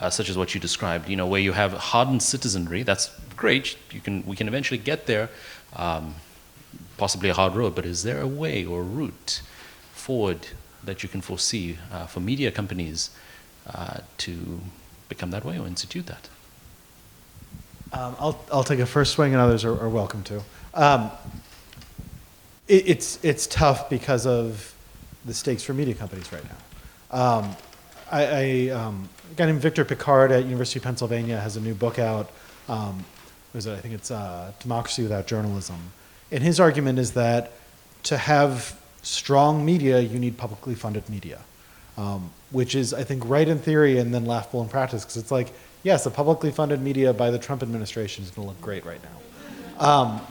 such as what you described, where you have hardened citizenry? That's great. We can eventually get there, possibly a hard road, but is there a way or a route forward that you can foresee for media companies to become that way or institute that? I'll take a first swing, and others are welcome to. It's tough because of the stakes for media companies right now. A guy named Victor Picard at University of Pennsylvania has a new book out. I think it's Democracy Without Journalism. And his argument is that to have strong media, you need publicly funded media, which is, I think, right in theory and then laughable in practice, because it's like, yes, the publicly funded media by the Trump administration is going to look great right now.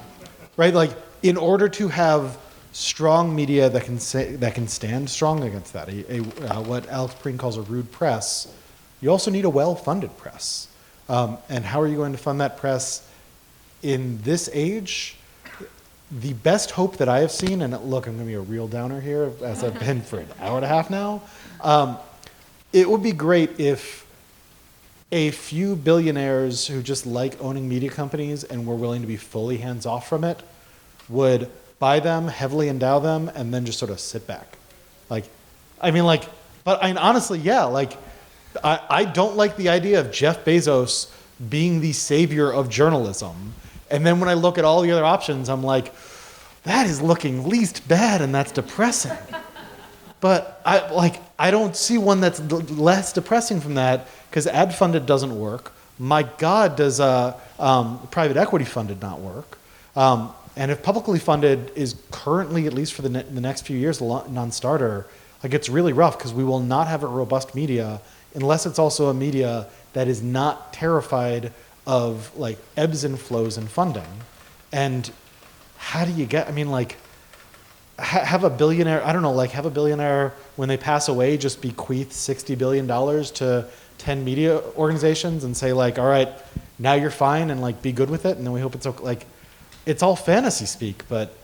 Right? Like, in order to have strong media that can stand strong against that, what Alex Preen calls a rude press, you also need a well-funded press. And how are you going to fund that press in this age? The best hope that I have seen, and look, I'm going to be a real downer here, as I've been for an hour and a half now, it would be great if a few billionaires who just like owning media companies and were willing to be fully hands-off from it would buy them, heavily endow them, and then just sort of sit back. Honestly, yeah, I don't like the idea of Jeff Bezos being the savior of journalism. And then when I look at all the other options, I'm like, that is looking least bad, and that's depressing. But I don't see one that's less depressing from that, because ad-funded doesn't work. My God, does private equity funded not work? And if publicly funded is currently, at least for the next few years, a non-starter, it's really rough, because we will not have a robust media unless it's also a media that is not terrified of ebbs and flows in funding. And how do you get, have a billionaire, have a billionaire when they pass away just bequeath $60 billion to 10 media organizations and say all right, now you're fine, and be good with it, and then we hope it's okay. It's all fantasy speak, but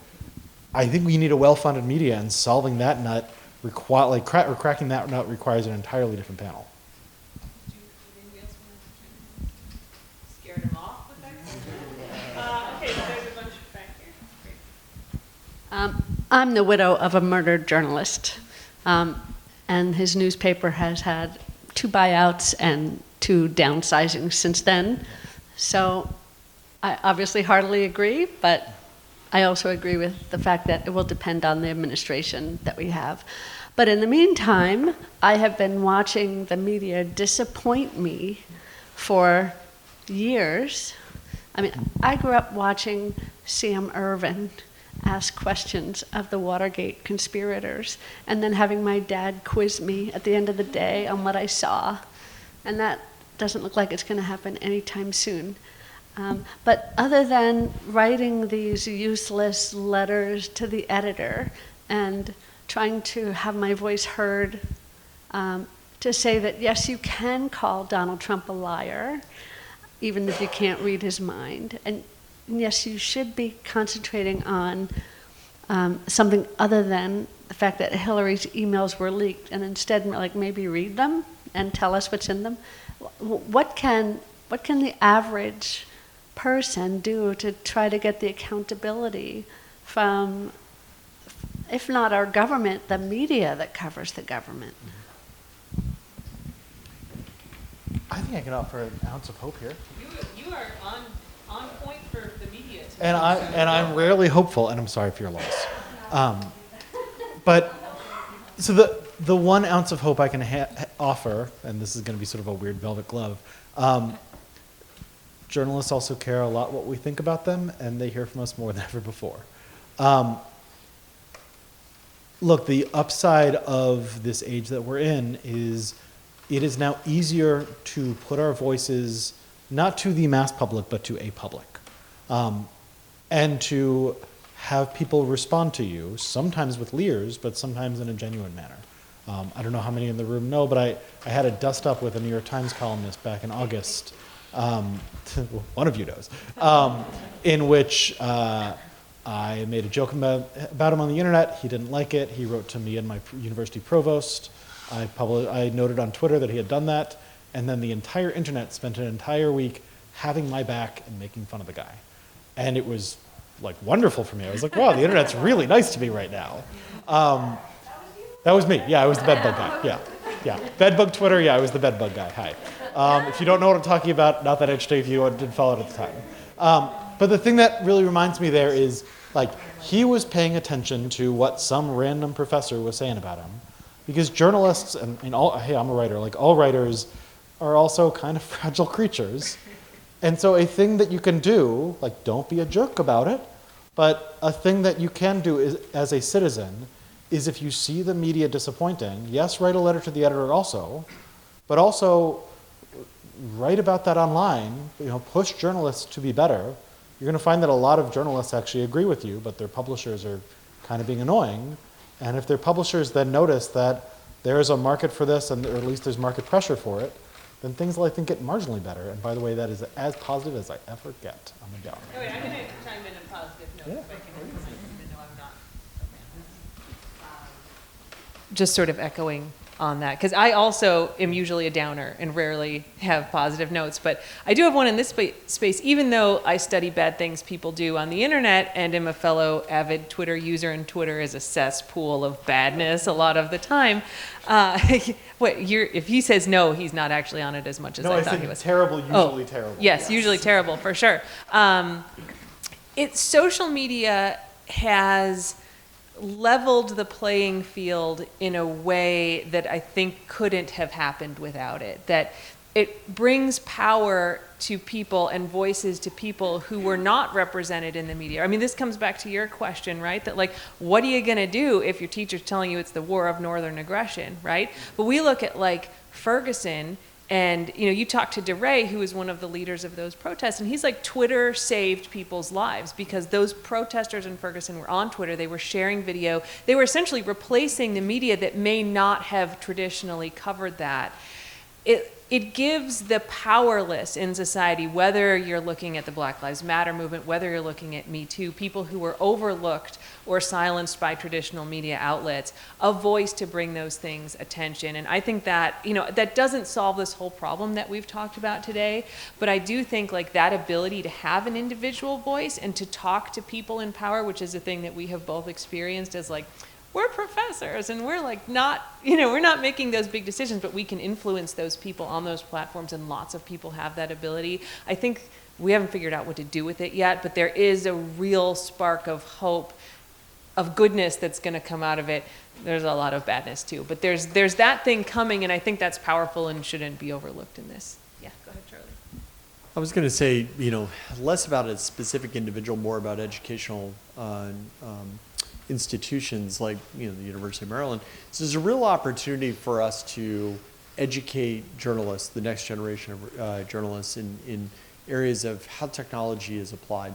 I think we need a well-funded media, and solving that nut cracking that nut requires an entirely different panel. Scared him off with that? Okay, so there's a bunch back here. I'm the widow of a murdered journalist, and his newspaper has had 2 buyouts and 2 downsizings since then. So I obviously heartily agree, but I also agree with the fact that it will depend on the administration that we have. But in the meantime, I have been watching the media disappoint me for years. I grew up watching Sam Ervin ask questions of the Watergate conspirators, and then having my dad quiz me at the end of the day on what I saw. And that doesn't look like it's going to happen anytime soon. But other than writing these useless letters to the editor and trying to have my voice heard, to say that, yes, you can call Donald Trump a liar, even if you can't read his mind. And yes, you should be concentrating on something other than the fact that Hillary's emails were leaked, and instead maybe read them and tell us what's in them. What can the average person do to try to get the accountability from, if not our government, the media that covers the government? I think I can offer an ounce of hope here. You are on point for the media today. And I'm rarely hopeful, and I'm sorry for your loss. But so the 1 ounce of hope I can offer, and this is going to be sort of a weird velvet glove. Journalists also care a lot what we think about them, and they hear from us more than ever before. Look, the upside of this age that we're in is it is now easier to put our voices not to the mass public, but to a public. And to have people respond to you, sometimes with leers, but sometimes in a genuine manner. I don't know how many in the room know, but I had a dust up with a New York Times columnist back in August, one of you knows, in which I made a joke about him on the internet. He didn't like it. He wrote to me and my university provost. I noted on Twitter that he had done that, and then the entire internet spent an entire week having my back and making fun of the guy. And it was like wonderful for me. I was like, wow, the internet's really nice to me right now. That was me. Yeah, I was the bedbug guy. Yeah. Bedbug Twitter. Yeah, I was the bedbug guy. Hi. If you don't know what I'm talking about, not that interesting if you didn't follow it at the time. But the thing that really reminds me there is, like, he was paying attention to what some random professor was saying about him, because journalists and all, hey, I'm a writer. Like, all writers are also kind of fragile creatures. And so a thing that you can do, like, don't be a jerk about it, but a thing that you can do is, as a citizen, is if you see the media disappointing, yes, write a letter to the editor also, but also write about that online, push journalists to be better. You're going to find that a lot of journalists actually agree with you, but their publishers are kind of being annoying. And if their publishers then notice that there is a market for this, or at least there's market pressure for it, then things will, I think, get marginally better. And by the way, that is as positive as I ever get on the gallery. Oh, wait, I'm going to chime in a positive note, if I can, even though I'm not a fan. Just sort of echoing on that, because I also am usually a downer and rarely have positive notes, but I do have one in this space, even though I study bad things people do on the internet and am a fellow avid Twitter user, and Twitter is a cesspool of badness a lot of the time. If he says no, he's not actually on it as much as I thought he was. Terrible, usually terrible. Yes, usually terrible, for sure. Social media has leveled the playing field in a way that I think couldn't have happened without it. That it brings power to people and voices to people who were not represented in the media. I mean, this comes back to your question, right? That, like, what are you going to do if your teacher's telling you it's the war of northern aggression, right? But we look at, like, Ferguson, and you talk to DeRay, who is one of the leaders of those protests, and he's like, Twitter saved people's lives because those protesters in Ferguson were on Twitter. They were sharing video. They were essentially replacing the media that may not have traditionally covered that. It gives the powerless in society, whether you're looking at the Black Lives Matter movement, whether you're looking at Me Too, people who were overlooked or silenced by traditional media outlets, a voice to bring those things attention. And I think that, that doesn't solve this whole problem that we've talked about today, but I do think, like, that ability to have an individual voice and to talk to people in power, which is a thing that we have both experienced as, like, we're professors and we're like we're not making those big decisions, but we can influence those people on those platforms, and lots of people have that ability. I think we haven't figured out what to do with it yet, but there is a real spark of hope, of goodness that's going to come out of it. There's a lot of badness too, but there's that thing coming, and I think that's powerful and shouldn't be overlooked in this. Yeah, go ahead, Charlie. I was going to say, less about a specific individual, more about educational institutions like the University of Maryland. So there's a real opportunity for us to educate journalists, the next generation of journalists, in areas of how technology is applied.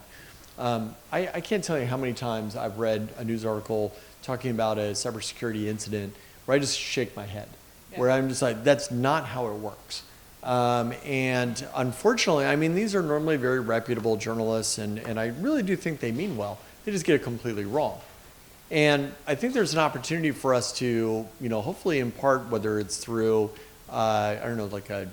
I can't tell you how many times I've read a news article talking about a cybersecurity incident where I just shake my head, where I'm just like, that's not how it works. And unfortunately, I mean, these are normally very reputable journalists, and I really do think they mean well. They just get it completely wrong. And I think there's an opportunity for us to, hopefully impart, whether it's through, like a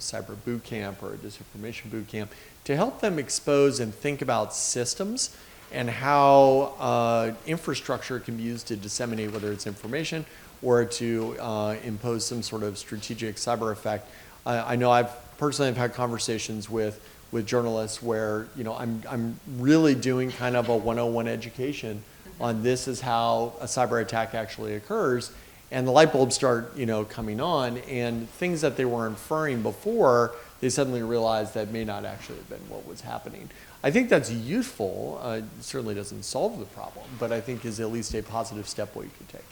cyber boot camp or a disinformation boot camp, to help them expose and think about systems and how infrastructure can be used to disseminate, whether it's information or to impose some sort of strategic cyber effect. I know I've personally had conversations with journalists where, I'm really doing kind of a 101 education on this is how a cyber attack actually occurs, and the light bulbs start, coming on, and things that they were inferring before, they suddenly realize that may not actually have been what was happening. I think that's useful. It certainly doesn't solve the problem, but I think is at least a positive step what you can take.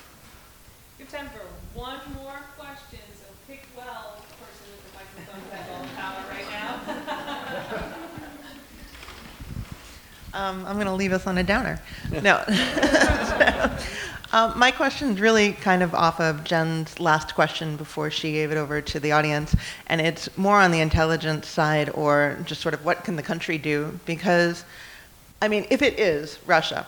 Good time for one more question, so Pick well, person with the microphone has all the power right now. I'm going to leave us on a downer. No. My question is really kind of off of Jen's last question before she gave it over to the audience, and it's more on the intelligence side, or just sort of what can the country do? Because, I mean, if it is Russia,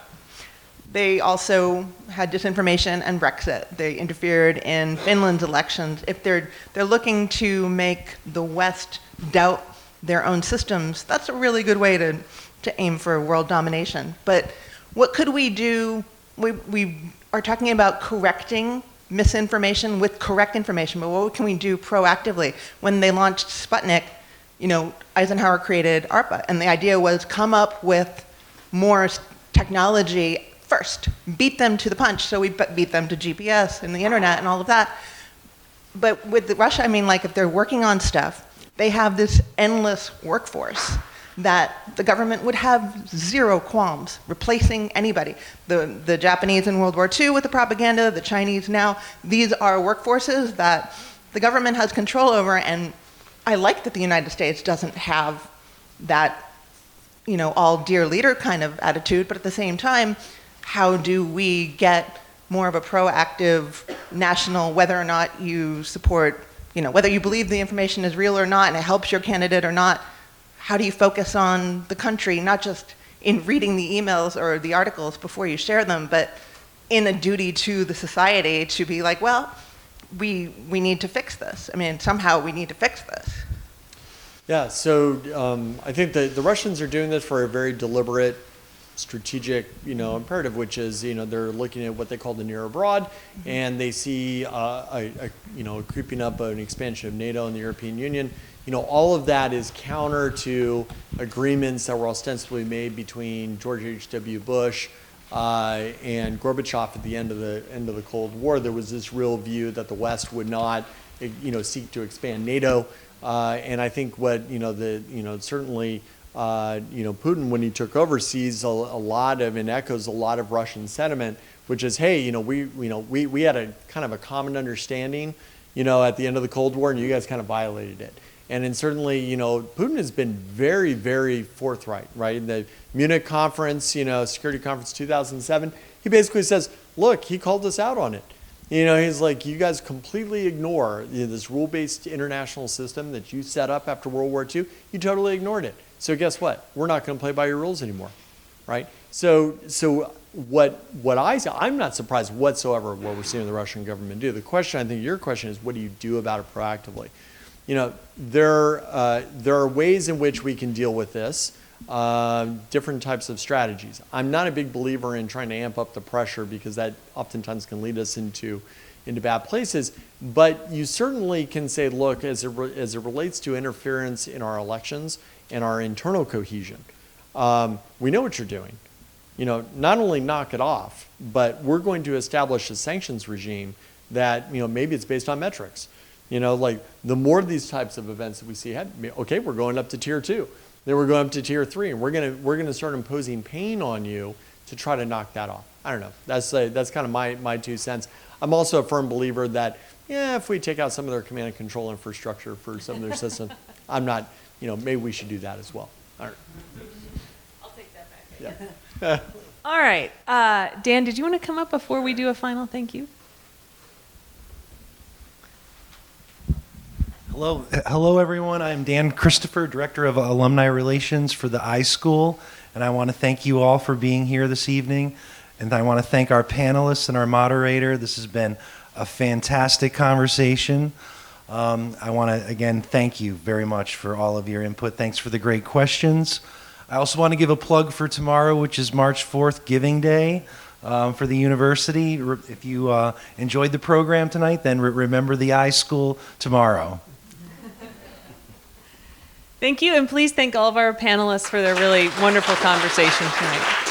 they also had disinformation and Brexit. They interfered in Finland's elections. If they're looking to make the West doubt their own systems, that's a really good way to aim for world domination. But what could we do? We are talking about correcting misinformation with correct information, but what can we do proactively? When they launched Sputnik, Eisenhower created ARPA, and the idea was come up with more technology first, beat them to the punch. So we beat them to GPS and the internet and all of that. But with Russia, I mean, like if they're working on stuff, they have this endless workforce that the government would have zero qualms replacing anybody. The Japanese in World War II with the propaganda, the Chinese now, these are workforces that the government has control over, and I like that the United States doesn't have that, all dear leader kind of attitude, but at the same time, how do we get more of a proactive national, whether or not you support, whether you believe the information is real or not and it helps your candidate or not, how do you focus on the country, not just in reading the emails or the articles before you share them, but in a duty to the society to be like, well, we need to fix this. I mean, somehow we need to fix this. Yeah, so I think the Russians are doing this for a very deliberate, strategic, imperative, which is, they're looking at what they call the near abroad, and they see, creeping up an expansion of NATO and the European Union. All of that is counter to agreements that were ostensibly made between George H.W. Bush and Gorbachev at the end of the Cold War. There was this real view that the West would not, seek to expand NATO, and I think what certainly. Putin, when he took over, sees a lot of and echoes a lot of Russian sentiment, which is, hey, we had a kind of a common understanding, at the end of the Cold War, and you guys kind of violated it. And certainly, Putin has been very, very forthright, right? In the Munich conference, Security Conference 2007, he basically says, look, he called us out on it. He's like, you guys completely ignore this rule-based international system that you set up after World War II. You totally ignored it. So guess what? We're not going to play by your rules anymore, right? So what I say, I'm not surprised whatsoever what we're seeing the Russian government do. The question, I think your question is, what do you do about it proactively? There are ways in which we can deal with this, different types of strategies. I'm not a big believer in trying to amp up the pressure because that oftentimes can lead us into bad places. But you certainly can say, look, as it relates to interference in our elections and our internal cohesion, we know what you're doing. Not only knock it off, but we're going to establish a sanctions regime that, maybe it's based on metrics. Like the more of these types of events that we see, okay, we're going up to tier 2. Then we're going up to tier 3, and we're gonna start imposing pain on you to try to knock that off. I don't know. That's kind of my 2 cents. I'm also a firm believer that, if we take out some of their command and control infrastructure for some of their systems, I'm not, maybe we should do that as well. All right. I'll take that back. Yeah. All right. Dan, did you want to come up before we do a final thank you? Hello everyone. I'm Dan Christopher, Director of Alumni Relations for the iSchool, and I want to thank you all for being here this evening, and I want to thank our panelists and our moderator. This has been a fantastic conversation. I want to again thank you very much for all of your input. Thanks for the great questions. I also want to give a plug for tomorrow, which is March 4th, Giving Day. For the university. If you enjoyed the program tonight, then remember the iSchool tomorrow. Thank you, and please thank all of our panelists for their really wonderful conversation tonight.